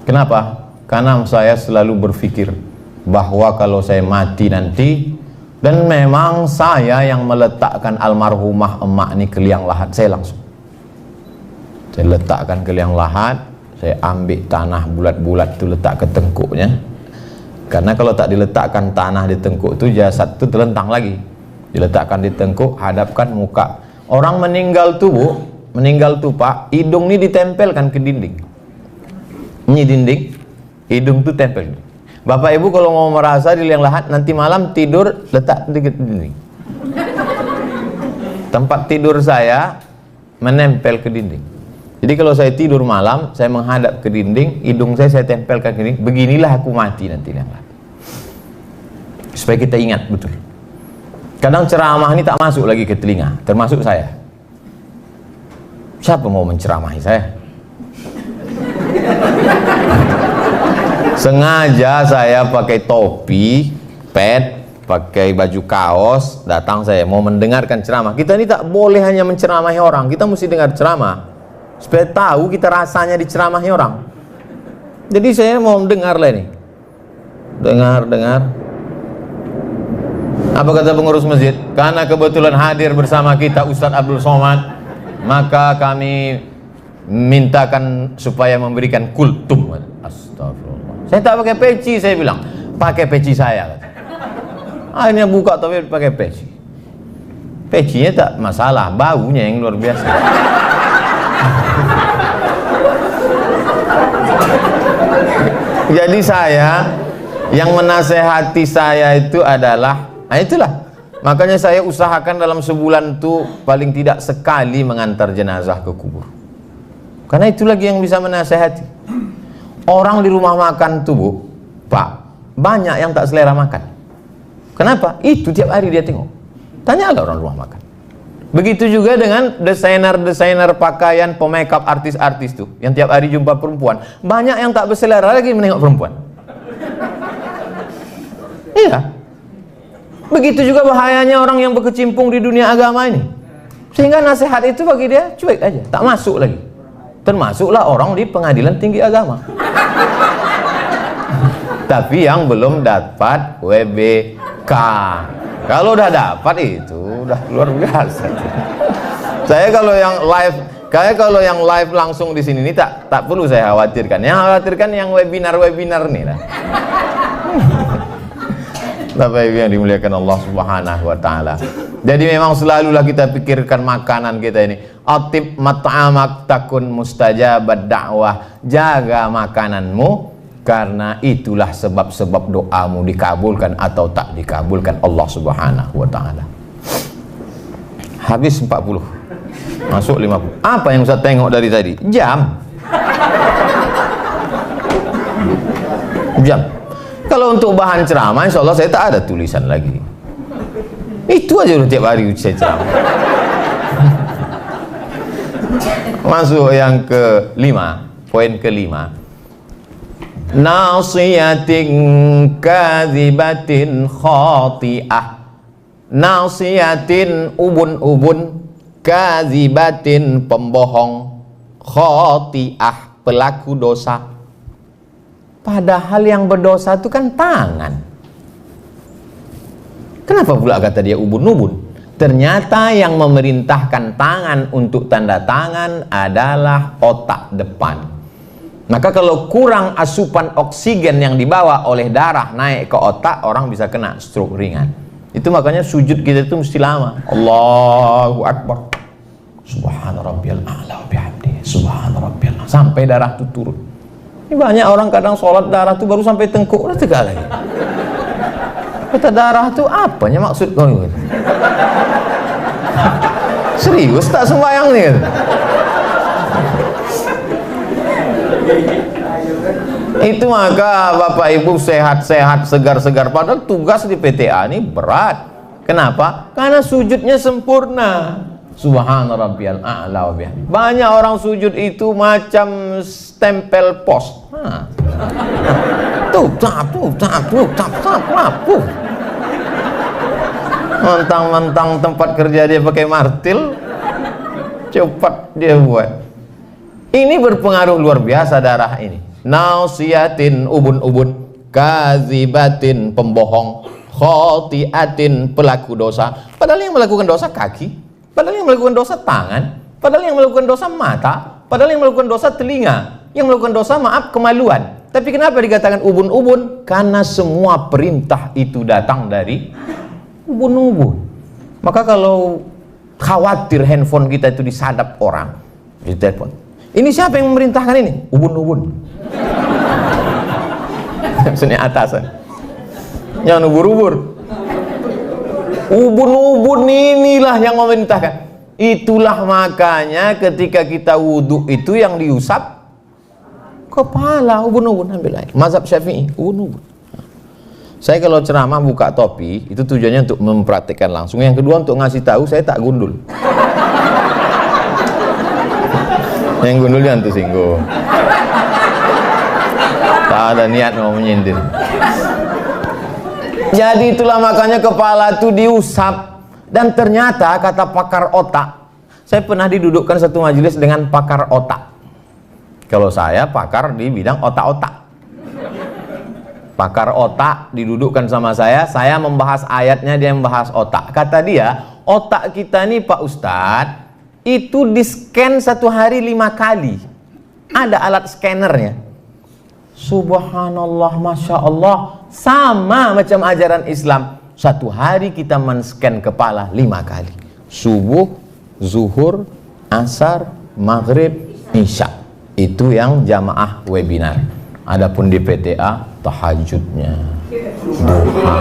Kenapa? Karena saya selalu berpikir bahwa kalau saya mati nanti, dan memang saya yang meletakkan almarhumah emak ini ke liang lahat, saya langsung. Saya letakkan ke liang lahat, saya ambil tanah bulat-bulat itu letak ke tengkuknya. Karena kalau tak diletakkan tanah di tengkuk itu, jasad itu terlentang lagi. Diletakkan di tengkuk, hadapkan muka. Orang meninggal tuh Bu, meninggal tuh Pak, hidung ini ditempelkan ke dinding. Ini dinding, hidung tuh tempel. Bapak Ibu kalau mau merasa di liang lahat, nanti malam tidur letak di dinding. Tempat tidur saya menempel ke dinding. Jadi kalau saya tidur malam, saya menghadap ke dinding, hidung saya tempelkan ke dinding. Beginilah aku mati nanti liang lahat. Supaya kita ingat betul. Kadang ceramah ini tak masuk lagi ke telinga, termasuk saya. Siapa mau menceramahi saya? Sengaja saya pakai topi, pet, pakai baju kaos, datang saya mau mendengarkan ceramah. Kita ini tak boleh hanya menceramahi orang, kita mesti dengar ceramah supaya tahu kita rasanya diceramahi orang. Jadi saya mau mendengar lah ini. Dengar. Apa kata pengurus masjid? Karena kebetulan hadir bersama kita Ustadz Abdul Somad, maka kami mintakan supaya memberikan kultum. Astagfirullah. Saya tak pakai peci, saya bilang. Pakai peci saya. Akhirnya buka tapi pakai peci. Pecinya tak masalah, baunya yang luar biasa. Jadi saya, yang menasehati saya itu adalah, nah itulah. Makanya saya usahakan dalam sebulan itu paling tidak sekali mengantar jenazah ke kubur. Karena itu lagi yang bisa menasehati. Orang di rumah makan tuh Bu, Pak, banyak yang tak selera makan. Kenapa? Itu tiap hari dia tengok. Tanyalah orang rumah makan. Begitu juga dengan desainer-desainer pakaian, pemakeup artis-artis tuh, yang tiap hari jumpa perempuan. Banyak yang tak berselera lagi menengok perempuan. Iya. Begitu juga bahayanya orang yang berkecimpung di dunia agama ini. Sehingga nasihat itu bagi dia cuek aja, tak masuk lagi. Termasuklah orang di pengadilan tinggi agama. Tapi yang belum dapat WBK. Kalau udah dapat itu udah luar biasa. Saya kalau yang live langsung di sini ini tak perlu saya khawatirkan. Yang khawatirkan yang webinar nih lah. Bapak Ibu yang dimuliakan Allah Subhanahu wa taala. Jadi memang selalulah kita pikirkan makanan kita ini. Atib mat'amak takun mustajabad da'wah. Jaga makananmu, karena itulah sebab-sebab doamu dikabulkan atau tak dikabulkan Allah Subhanahu wa taala. Habis 40. Masuk 50. Apa yang Ustaz tengok dari tadi? Jam. Jam. Kalau untuk bahan ceramah, insya Allah saya tak ada tulisan lagi. Itu aja udah tiap hari saya ceramah. Masuk yang kelima, poin kelima. Nasiyatin kadhibatin khati'ah. Nasiyatin ubun-ubun, kadhibatin pembohong, khati'ah pelaku dosa. Padahal yang berdosa itu kan tangan. Kenapa pula kata dia ubun-ubun? Ternyata yang memerintahkan tangan untuk tanda tangan adalah otak depan. Maka kalau kurang asupan oksigen yang dibawa oleh darah naik ke otak, orang bisa kena stroke ringan. Itu makanya sujud kita itu mesti lama. Allahu Akbar. Subhana rabbiyal a'la wa bihamdihi. Subhana rabbiyal a'la. Sampai darah itu turun. Ini banyak orang kadang sholat darah itu baru sampai tengkuk udah tegak lagi. Kata darah itu apanya maksud kau ini? Serius tak sembahyang nih? Itu maka Bapak Ibu sehat-sehat, segar-segar. Padahal tugas di PTA ini berat. Kenapa? Karena sujudnya sempurna. Subhana rabbiyal a'la wa bihamdihi. Banyak orang sujud itu macam stempel pos. Tuh, mentang-mentang tempat kerja dia pakai martil, cepat dia buat. Ini berpengaruh luar biasa darah ini. Nausiyatin ubun-ubun, kazibatin pembohong, khotiatin pelaku dosa. Padahal yang melakukan dosa kaki, padahal yang melakukan dosa tangan, padahal yang melakukan dosa mata, padahal yang melakukan dosa telinga, yang melakukan dosa maaf kemaluan. Tapi kenapa dikatakan ubun-ubun? Karena semua perintah itu datang dari ubun-ubun. Maka kalau khawatir handphone kita itu disadap orang, di telepon, ini siapa yang memerintahkan ini? Ubun-ubun. Maksudnya atasan. Jangan ubur-ubur. Ubun-ubun inilah yang memerintahkan. Itulah makanya ketika kita wudhu itu yang diusap kepala, ubun-ubun, ambil air. Mazhab Syafi'i, ubun-ubun. Saya kalau ceramah buka topi itu tujuannya untuk mempraktikkan langsung. Yang kedua untuk ngasih tahu saya tak gundul. Yang gundul jangan tersinggung. Tak ada niat mau menyindir. Jadi itulah makanya kepala itu diusap. Dan ternyata kata pakar otak, saya pernah didudukkan satu majelis dengan pakar otak. Kalau saya pakar di bidang otak-otak. Pakar otak didudukkan sama saya membahas ayatnya, dia membahas otak. Kata dia, otak kita nih Pak Ustadz, itu di-scan satu hari 5 kali. Ada alat scannernya. Subhanallah, Masya Allah. Sama macam ajaran Islam. Satu hari kita men-scan kepala 5 kali. Subuh, zuhur, asar, maghrib, isya. Itu yang jamaah webinar. Adapun di PTA, tahajudnya, duha.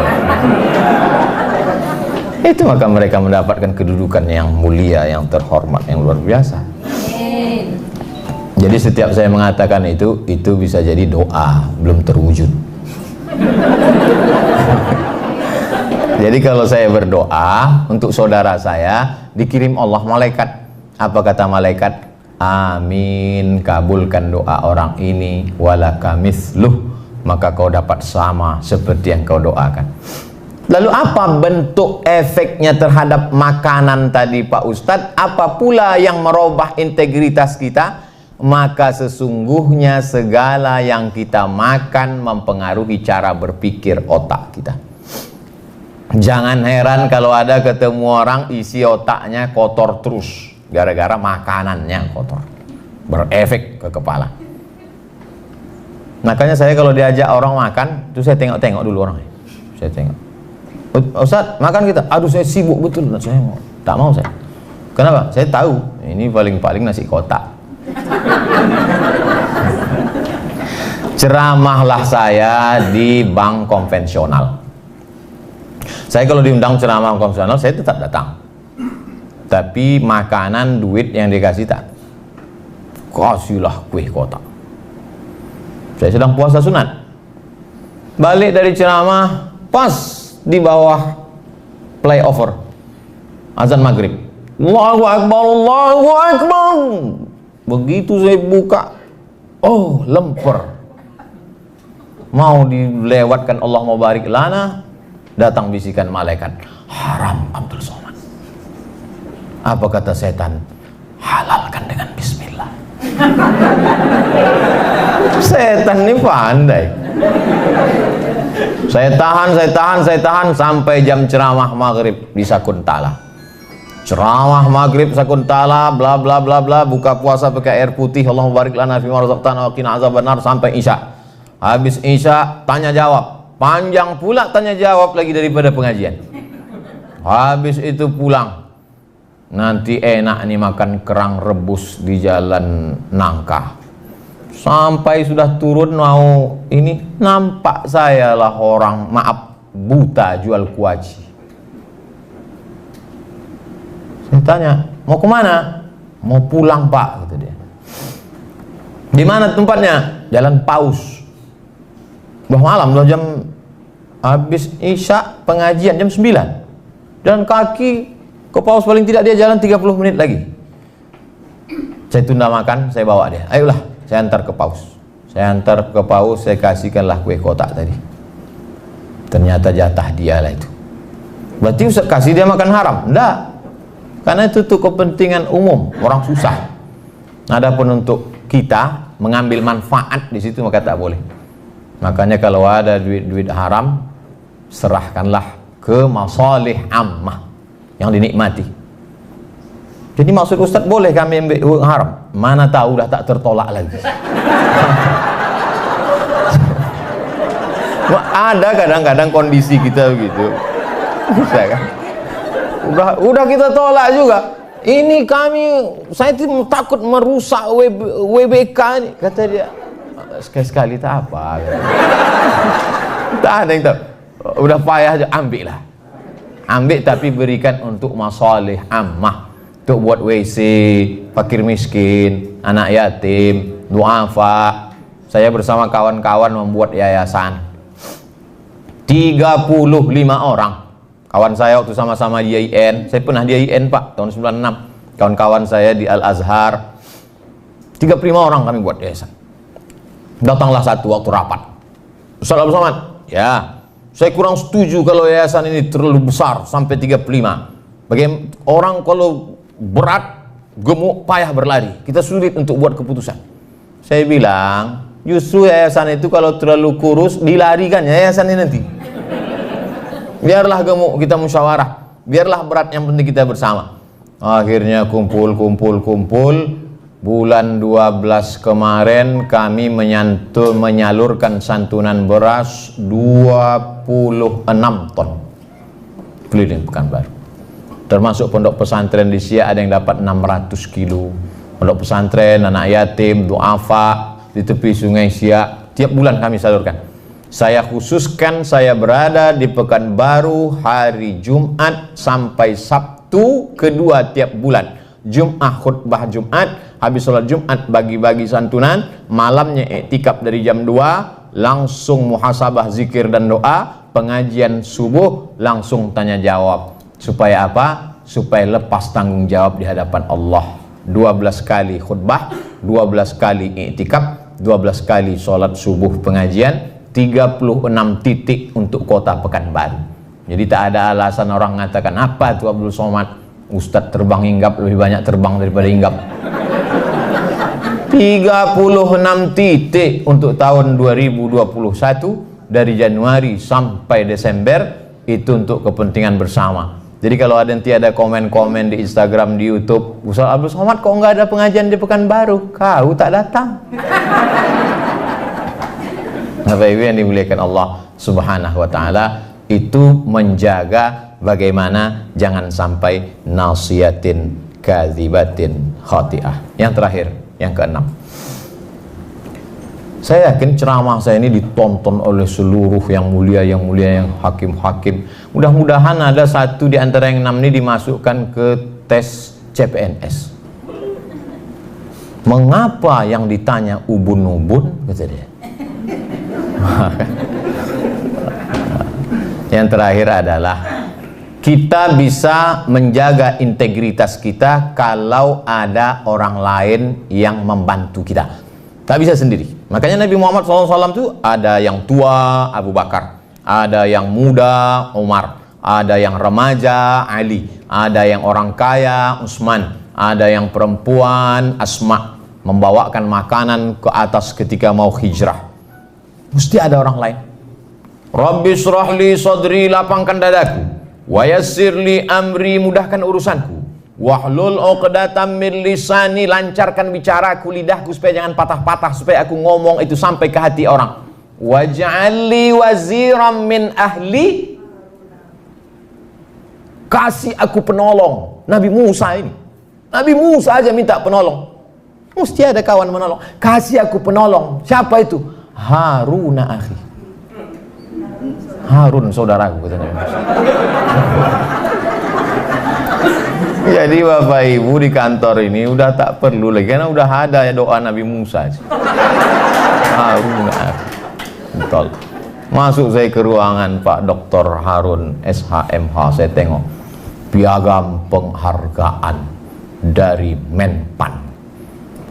Itu maka mereka mendapatkan kedudukan yang mulia, yang terhormat, yang luar biasa. Jadi setiap saya mengatakan itu bisa jadi doa belum terwujud. Jadi kalau saya berdoa untuk saudara saya, dikirim Allah malaikat. Apa kata malaikat? Amin, kabulkan doa orang ini, walaka misluh, maka kau dapat sama seperti yang kau doakan. Lalu apa bentuk efeknya terhadap makanan tadi Pak Ustadz? Apa pula yang merubah integritas kita? Maka sesungguhnya segala yang kita makan mempengaruhi cara berpikir otak kita. Jangan heran kalau ada ketemu orang isi otaknya kotor terus, gara-gara makanannya kotor, berefek ke kepala. Makanya saya kalau diajak orang makan, itu saya tengok-tengok dulu orangnya. Saya tengok, Ustaz, makan kita. Aduh, saya sibuk betul. Saya tak mau saya. Kenapa? Saya tahu ini paling-paling nasi kotak. Ceramahlah saya di bank konvensional. Saya kalau diundang ceramah konvensional, saya tetap datang. Tapi makanan, duit yang dikasih tak. Kasihlah kue kotak. Saya sedang puasa sunat. Balik dari ceramah, pas di bawah flyover azan maghrib. Allahu Akbar, Allahu Akbar. Begitu saya buka, oh lemper. Mau dilewatkan Allah mau barik lana, datang bisikan malaikat, haram Abdul Somad. Apa kata setan? Halalkan dengan bismillah. Setan ini pandai. Saya tahan sampai jam ceramah maghrib di Sakuntala. Ceramah maghrib Sakuntala, bla bla bla bla, buka puasa pakai air putih, Allahumma barik lana fima razaqtana wa qina azabannar, sampai Isya. Habis Isya tanya jawab, panjang pula tanya jawab lagi daripada pengajian. Habis itu pulang, nanti enak nih makan kerang rebus di jalan Nangka. Sampai sudah turun mau ini, nampak saya lah orang, maaf, buta jual kuaci. Saya tanya, mau kemana? Mau pulang pak, kata dia. Di mana tempatnya? Jalan Paus. Udah malam, udah jam habis Isya pengajian jam 9. Dan kaki ke Paus paling tidak dia jalan 30 menit lagi. Saya tunda makan, saya bawa dia. Ayolah, saya antar ke Paus. Saya antar ke Paus, saya kasihkanlah kue kotak tadi. Ternyata jatah dia lah itu. Berarti Ustaz kasih dia makan haram? Enggak. Karena itu tuh kepentingan umum, orang susah. Adapun untuk kita mengambil manfaat di situ maka tak boleh. Makanya kalau ada duit-duit haram, serahkanlah ke masalih ammah yang dinikmati. Jadi maksud Ustaz, boleh kami ambil uang haram? Mana tahu dah tak tertolak lagi. Ada kadang-kadang kondisi kita begitu. Bisa kan? Udah kita tolak juga. Ini saya takut merusak WBK ini, kata dia. Sekali-sekali tak apa. Tak ada yang tahu. Udah payah aja, ambil lah. Ambil tapi berikan untuk masalih ammah. Untuk buat WC, fakir miskin, anak yatim, duafa. Saya bersama kawan-kawan membuat yayasan. 35 orang. Kawan saya waktu sama-sama di IAIN, saya pernah di IAIN Pak, tahun 96. Kawan-kawan saya di Al-Azhar. 35 orang kami buat yayasan. Datanglah satu waktu rapat. Ustaz Abdul Somad, ya, saya kurang setuju kalau yayasan ini terlalu besar sampai 35. Bagaimana orang kalau berat, gemuk, payah berlari, kita sulit untuk buat keputusan. Saya bilang, justru yayasan itu kalau terlalu kurus, dilarikan yayasan ini nanti. Biarlah gemuk kita musyawarah, biarlah berat yang penting kita bersama. Akhirnya kumpul. Bulan 12 kemarin kami menyalurkan santunan beras 26 ton keliling Pekanbaru. Termasuk pondok pesantren di Siak ada yang dapat 600 kilo. Pondok pesantren, anak yatim, duafa di tepi sungai Siak, tiap bulan kami salurkan. Saya khususkan saya berada di Pekanbaru hari Jumat sampai Sabtu kedua tiap bulan. Jumat khutbah Jumat, habis sholat Jumat bagi-bagi santunan, malamnya iktikaf dari jam 2, langsung muhasabah zikir dan doa, pengajian subuh, langsung tanya jawab. Supaya apa? Supaya lepas tanggung jawab di hadapan Allah. 12 kali khutbah, 12 kali iktikaf, 12 kali sholat subuh pengajian, 36 titik untuk kota Pekanbaru. Jadi tak ada alasan orang mengatakan, apa itu Abdul Somad? Ustadz terbang hinggap, lebih banyak terbang daripada hinggap. 36 titik untuk tahun 2021 dari Januari sampai Desember, itu untuk kepentingan bersama. Jadi kalau ada nanti ada komen-komen di Instagram, di YouTube, Ustaz Abdul Somad kok nggak ada pengajian di Pekanbaru? Kau tak datang. Bapak Ibu yang dimuliakan Allah Subhanahu wa taala, itu menjaga bagaimana jangan sampai nasiyatin kadzibatin khati'ah. Yang terakhir, yang keenam, saya yakin ceramah saya ini ditonton oleh seluruh yang mulia, yang hakim-hakim. Mudah-mudahan ada satu di antara yang enam ini dimasukkan ke tes CPNS. Mengapa yang ditanya ubun-ubun, kata dia. Yang terakhir adalah kita bisa menjaga integritas kita kalau ada orang lain yang membantu kita. Tak bisa sendiri. Makanya Nabi Muhammad SAW itu ada yang tua Abu Bakar, ada yang muda Umar, ada yang remaja Ali, ada yang orang kaya Utsman, ada yang perempuan Asma, membawakan makanan ke atas ketika mau hijrah. Mesti ada orang lain. Rabbi shrahli sadri, lapangkan dadaku, wa yassirli amri, mudahkan urusanku, wahlul 'uqdatam min lisani, lancarkan bicaraku, lidahku supaya jangan patah-patah, supaya aku ngomong itu sampai ke hati orang. Waj'alli waziran min ahli, kasih aku penolong. Nabi Musa ini, Nabi Musa aja minta penolong, mesti ada kawan menolong. Kasih aku penolong. Siapa itu? Haruna akhi, Harun saudaraku, katanya. Jadi Bapak Ibu di kantor ini udah tak perlu lagi, karena udah ada ya doa Nabi Musa. Harun akhi. Betul. Masuk saya ke ruangan Pak Dr. Harun SHMH, saya tengok piagam penghargaan dari Menpan.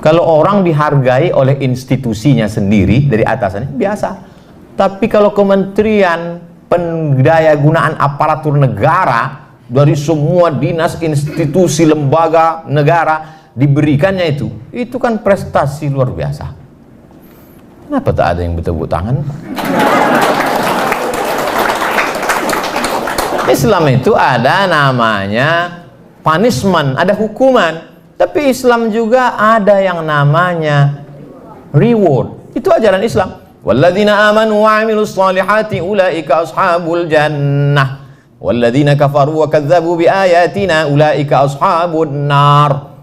Kalau orang dihargai oleh institusinya sendiri dari atasannya biasa, tapi kalau kementerian pendayagunaan aparatur negara dari semua dinas, institusi, lembaga negara diberikannya itu kan prestasi luar biasa. Kenapa tak ada yang bertepuk tangan? Islam itu ada namanya punishment, ada hukuman. Tapi Islam juga ada yang namanya reward. Itu ajaran Islam. Walladzina amanu wa 'amilus shalihati ulaika ashabul jannah. Walladzina kafaru wa kadzdzabu biayatina ulaika ashabun nar.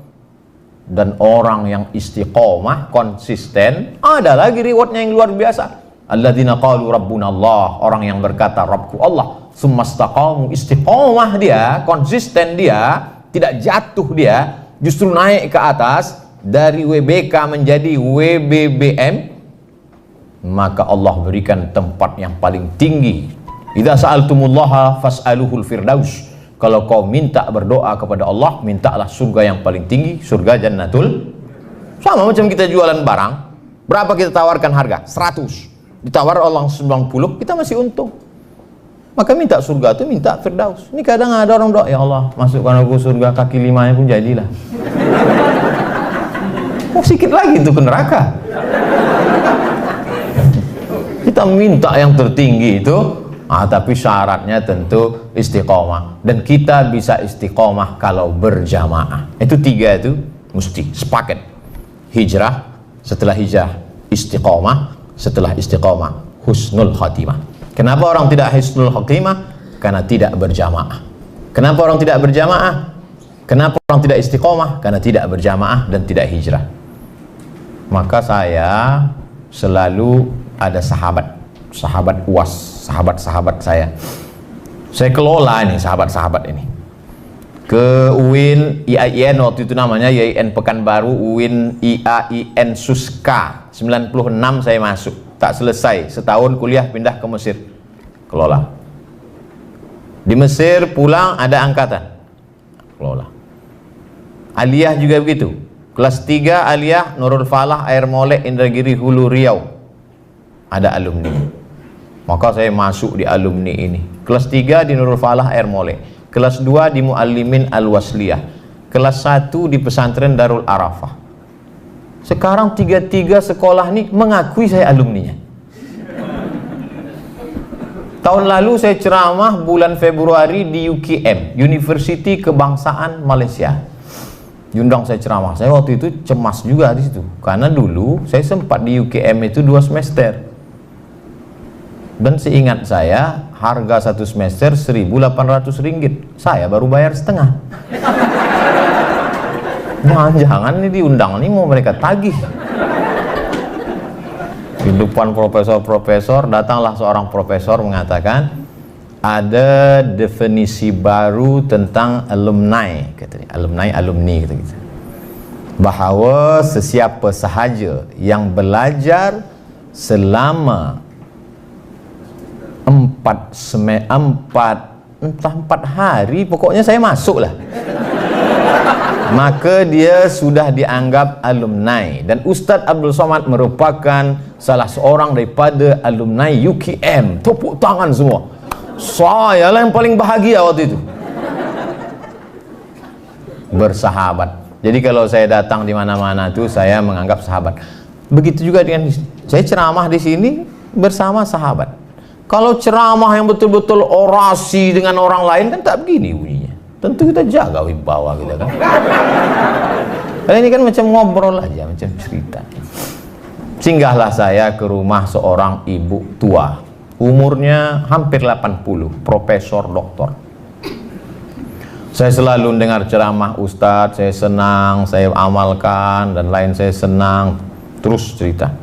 Dan orang yang istiqomah, konsisten, ada lagi rewardnya yang luar biasa. Alladzina qalu rabbuna Allah, orang yang berkata Rabbku Allah, tsumastaqamu, istiqomah dia, konsisten dia, tidak jatuh dia, justru naik ke atas dari WBK menjadi WBBM, maka Allah berikan tempat yang paling tinggi. Idza sa'altumullaha fas'aluhul firdaus. Kalau kau minta berdoa kepada Allah, mintalah surga yang paling tinggi, surga jannatul. Sama macam kita jualan barang, berapa kita tawarkan harga? 100. Ditawar Allah 90, kita masih untung. Maka minta surga itu minta firdaus. Ini kadang ada orang doa, ya Allah masukkan aku surga, kaki limanya pun jadilah. Oh, sedikit lagi itu ke neraka. Kita minta yang tertinggi itu, tapi syaratnya tentu istiqomah. Dan kita bisa istiqomah kalau berjamaah. Itu tiga itu mesti sepaket. Hijrah, setelah hijrah istiqomah, setelah istiqomah husnul khatimah. Kenapa orang tidak husnul khatimah? Karena tidak berjamaah. Kenapa orang tidak berjamaah? Kenapa orang tidak istiqomah? Karena tidak berjamaah dan tidak hijrah. Maka saya selalu ada sahabat UAS, sahabat-sahabat saya kelola ini, sahabat-sahabat ini ke UIN IAIN, waktu itu namanya IAIN Pekanbaru, UIN IAIN Suska. 96 saya masuk, tak selesai setahun kuliah pindah ke Mesir, kelola di Mesir, pulang ada angkatan kelola. Aliyah juga begitu, kelas 3 Aliyah Nurul Falah Air Molek Indragiri Hulu Riau, ada alumni. Maka saya masuk di alumni ini. Kelas 3 di Nurul Falah Air Molek, kelas 2 di Muallimin Al-Wasliyah, kelas 1 di pesantren Darul Arafah. Sekarang tiga sekolah ini mengakui saya alumninya. Tahun lalu saya ceramah bulan Februari di UKM, University Kebangsaan Malaysia. Diundang saya ceramah. Saya waktu itu cemas juga di situ, karena dulu saya sempat di UKM itu 2 semester. Dan seingat saya harga 1 semester 1.800 ringgit. Saya baru bayar setengah. Jangan-jangan ini diundang nih mau mereka tagih. Di depan profesor-profesor, datanglah seorang profesor mengatakan ada definisi baru tentang alumni, katanya. Alumni gitu. Bahwa sesiapa sahaja yang belajar selama 4 hari, pokoknya saya masuk lah, maka dia sudah dianggap alumni. Dan Ustadz Abdul Somad merupakan salah seorang daripada alumni UKM. Tepuk tangan semua. Saya lah yang paling bahagia waktu itu. Bersahabat. Jadi kalau saya datang di mana-mana tuh saya menganggap sahabat. Begitu juga dengan saya ceramah di sini bersama sahabat. Kalau ceramah yang betul-betul orasi dengan orang lain kan tak begini bunyinya. Tentu kita jaga wibawa kita kan. Karena ini kan macam ngobrol aja, macam cerita. Singgahlah saya ke rumah seorang ibu tua, umurnya hampir 80, profesor doktor. Saya selalu dengar ceramah Ustadz, saya senang, saya amalkan, dan lain saya senang, terus cerita.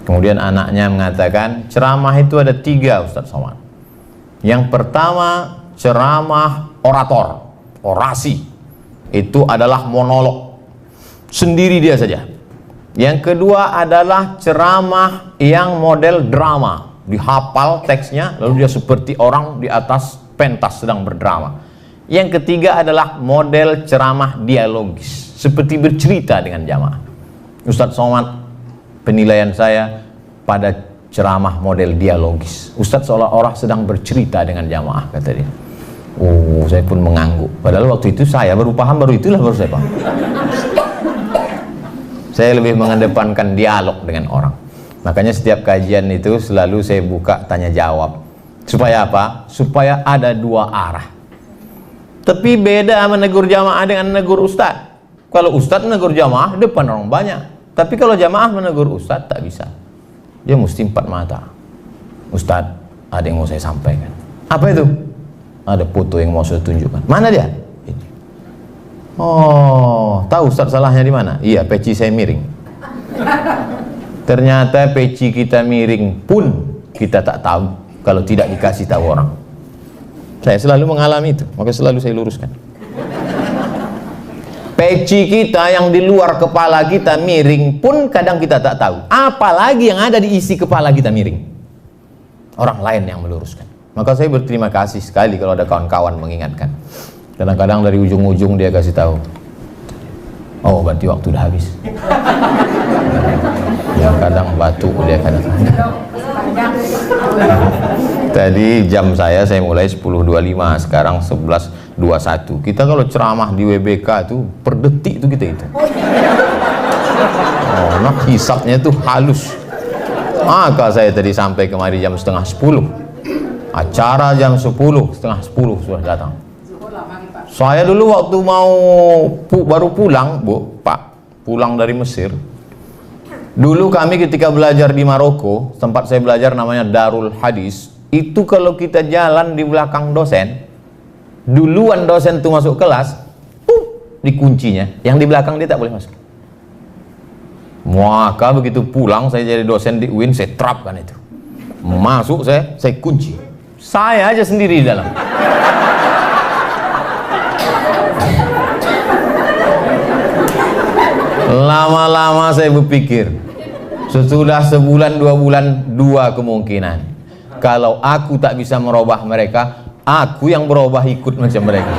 Kemudian anaknya mengatakan, ceramah itu ada 3 Ustadz Somad. Yang pertama, ceramah orator, orasi. Itu adalah monolog, sendiri dia saja. Yang kedua adalah ceramah yang model drama, dihafal teksnya, lalu dia seperti orang di atas pentas sedang berdrama. Yang ketiga adalah model ceramah dialogis, seperti bercerita dengan jamaah. Ustadz Somad, penilaian saya pada ceramah model dialogis. Ustadz seolah-olah sedang bercerita dengan jamaah, kata dia. Oh, saya pun mengangguk. Padahal waktu itu saya baru paham, baru saya paham. Saya lebih mengedepankan dialog dengan orang. Makanya setiap kajian itu selalu saya buka tanya jawab. Supaya apa? Supaya ada 2 arah. Tapi beda menegur jamaah dengan menegur ustadz. Kalau ustadz menegur jamaah depan orang banyak. Tapi kalau jamaah menegur ustadz tak bisa. Dia mesti 4 mata. Ustadz, ada yang mau saya sampaikan. Apa itu? Ada foto yang mau saya tunjukkan. Mana dia? Ini. Oh, tahu Ustadz salahnya di mana? Iya, peci saya miring. Ternyata peci kita miring pun kita tak tahu kalau tidak dikasih tahu orang. Saya selalu mengalami itu, maka selalu saya luruskan. Peci kita yang di luar kepala kita miring pun kadang kita tak tahu. Apalagi yang ada di isi kepala kita miring. Orang lain yang meluruskan. Maka saya berterima kasih sekali kalau ada kawan-kawan mengingatkan. Kadang-kadang dari ujung-ujung dia kasih tahu. Oh, berarti waktu udah habis. Yang kadang batu dia kadang. Tadi jam saya mulai 10.25, sekarang 11.21. Kita kalau ceramah di WBK itu per detik itu kita itu. Oh, nah hisapnya itu halus. Maka saya tadi sampai kemari jam 9:30. Acara jam 10:30 sudah datang. Saya dulu waktu mau baru pulang, Pak, pulang dari Mesir. Dulu kami ketika belajar di Maroko, tempat saya belajar namanya Darul Hadis. Itu kalau kita jalan di belakang dosen, duluan dosen itu masuk kelas, dikuncinya. Yang di belakang dia tak boleh masuk. Maka begitu pulang saya jadi dosen di UIN, saya terapkan itu. Masuk saya kunci. Saya aja sendiri di dalam. Lama-lama saya berpikir, sesudah sebulan 2 bulan, 2 kemungkinan. Kalau aku tak bisa merubah mereka, aku yang berubah ikut macam mereka.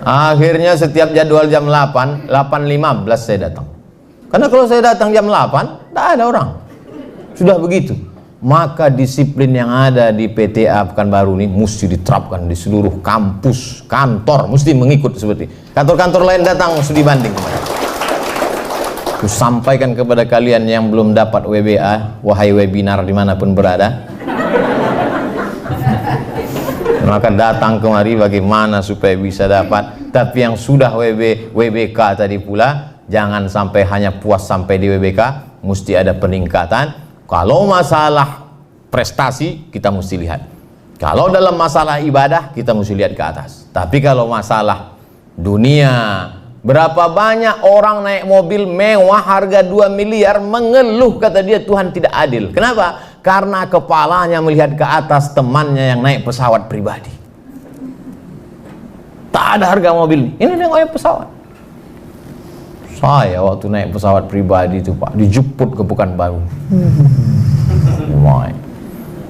Akhirnya setiap jadwal jam 8:15 saya datang. Karena kalau saya datang jam 8, tak ada orang. Sudah begitu. Maka disiplin yang ada di PTA Pekanbaru ini mesti diterapkan di seluruh kampus, kantor mesti mengikut seperti kantor-kantor lain datang mesti dibanding. Aku sampaikan kepada kalian yang belum dapat WBA, wahai webinar dimanapun berada, maka datang kemari bagaimana supaya bisa dapat. Tapi yang sudah WBK tadi pula, jangan sampai hanya puas sampai di WBK, mesti ada peningkatan. Kalau masalah prestasi kita mesti lihat. Kalau dalam masalah ibadah kita mesti lihat ke atas. Tapi kalau masalah dunia, berapa banyak orang naik mobil mewah harga 2 miliar mengeluh, kata dia Tuhan tidak adil. Kenapa? Karena kepalanya melihat ke atas temannya yang naik pesawat pribadi. Tak ada harga mobil, ini yang naik pesawat. Saya waktu naik pesawat pribadi itu Pak, dijemput ke Pekanbaru.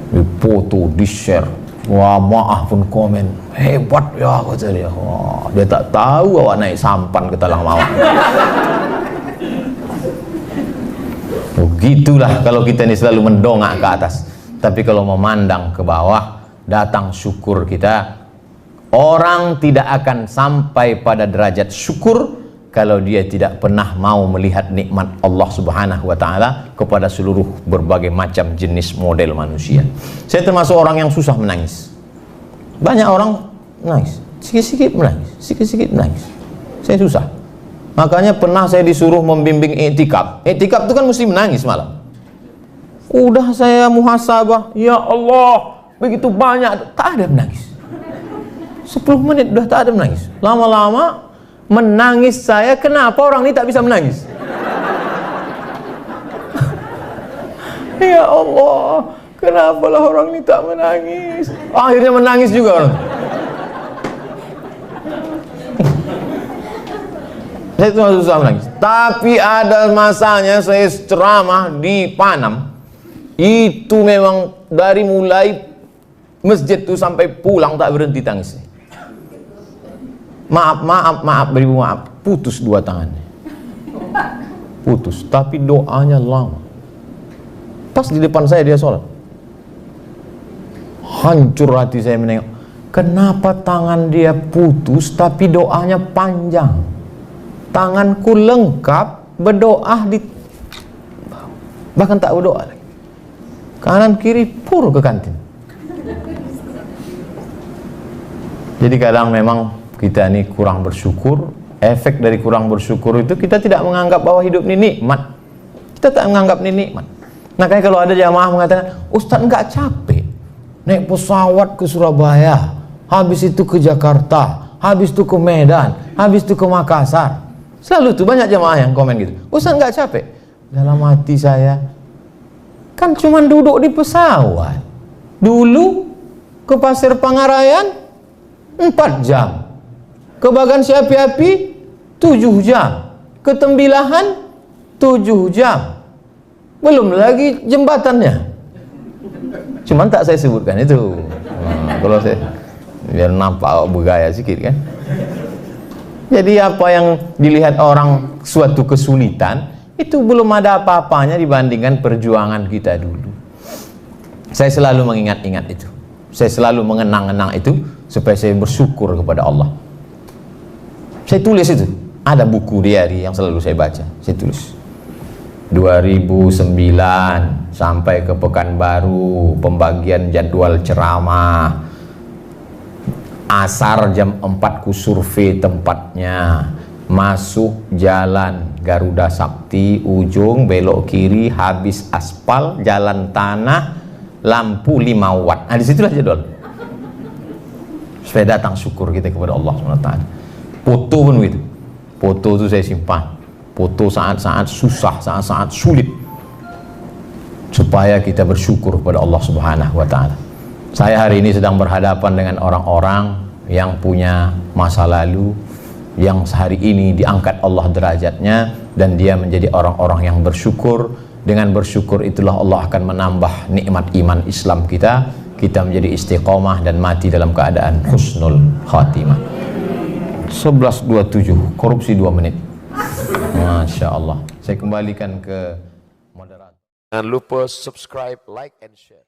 Di foto, di share, wah maaf pun komen, hebat ya kata dia. Wah, dia tak tahu awak naik sampan ke Talang Mawar. Begitulah kalau kita ini selalu mendongak ke atas, tapi kalau memandang ke bawah, datang syukur kita. Orang tidak akan sampai pada derajat syukur kalau dia tidak pernah mau melihat nikmat Allah Subhanahu wa Ta'ala kepada seluruh berbagai macam jenis model manusia. Saya termasuk orang yang susah menangis. Banyak orang nangis, sikit-sikit menangis, sikit-sikit menangis. Saya susah. Makanya pernah saya disuruh membimbing i'tikaf. I'tikaf itu kan mesti menangis malam. Udah saya muhasabah, ya Allah, begitu banyak, tak ada menangis. 10 menit udah tak ada menangis. Lama-lama menangis saya, kenapa orang ini tak bisa menangis? Ya Allah, kenapalah orang ini tak menangis? Akhirnya menangis juga orang. Saya itu susah menangis. Tapi ada masanya saya ceramah di Panam, itu memang dari mulai masjid itu sampai pulang tak berhenti tangis. Maaf, beribu maaf, putus 2 tangannya, putus, tapi doanya lama. Pas di depan saya dia sholat, hancur hati saya menengok, kenapa tangan dia putus tapi doanya panjang. Tanganku lengkap, berdoa di, bahkan tak berdoa lagi, kanan kiri pur ke kantin. Jadi kadang memang kita ini kurang bersyukur. Efek dari kurang bersyukur itu kita tidak menganggap bahwa hidup ini nikmat. Kita tak menganggap ini nikmat. Makanya kalau ada jamaah mengatakan, Ustaz enggak capek naik pesawat ke Surabaya, habis itu ke Jakarta, habis itu ke Medan, habis itu ke Makassar. Selalu tuh banyak jamaah yang komen gitu, Ustaz enggak capek. Dalam hati saya, kan cuma duduk di pesawat. Dulu ke Pasir Pangarayan 4 jam, ke Bagan Api-Api 7 jam, ke Tembilahan 7 jam, belum lagi jembatannya. Cuman tak saya sebutkan itu. Kalau saya biar nampak bergaya sedikit kan. Jadi apa yang dilihat orang suatu kesulitan itu belum ada apa-apanya dibandingkan perjuangan kita dulu. Saya selalu mengingat-ingat itu. Saya selalu mengenang-enang itu supaya saya bersyukur kepada Allah. Saya tulis itu, ada buku diary yang selalu saya baca, saya tulis 2009 sampai ke Pekanbaru, pembagian jadwal ceramah, asar jam 4 ku survei tempatnya, masuk jalan Garuda Sakti, ujung belok kiri, habis aspal, jalan tanah, lampu 5 watt. Nah disitulah jadwal supaya datang syukur kita kepada Allah SWT. Foto pun begitu. Foto itu saya simpan. Foto saat-saat susah, saat-saat sulit, supaya kita bersyukur kepada Allah Subhanahu wa Ta'ala. Saya hari ini sedang berhadapan dengan orang-orang yang punya masa lalu, yang sehari ini diangkat Allah derajatnya, dan dia menjadi orang-orang yang bersyukur. Dengan bersyukur itulah Allah akan menambah nikmat iman Islam kita. Kita menjadi istiqomah dan mati dalam keadaan husnul khatimah. 11.27, korupsi 2 menit. Masya Allah. Saya kembalikan ke moderator. Jangan lupa subscribe, like, and share.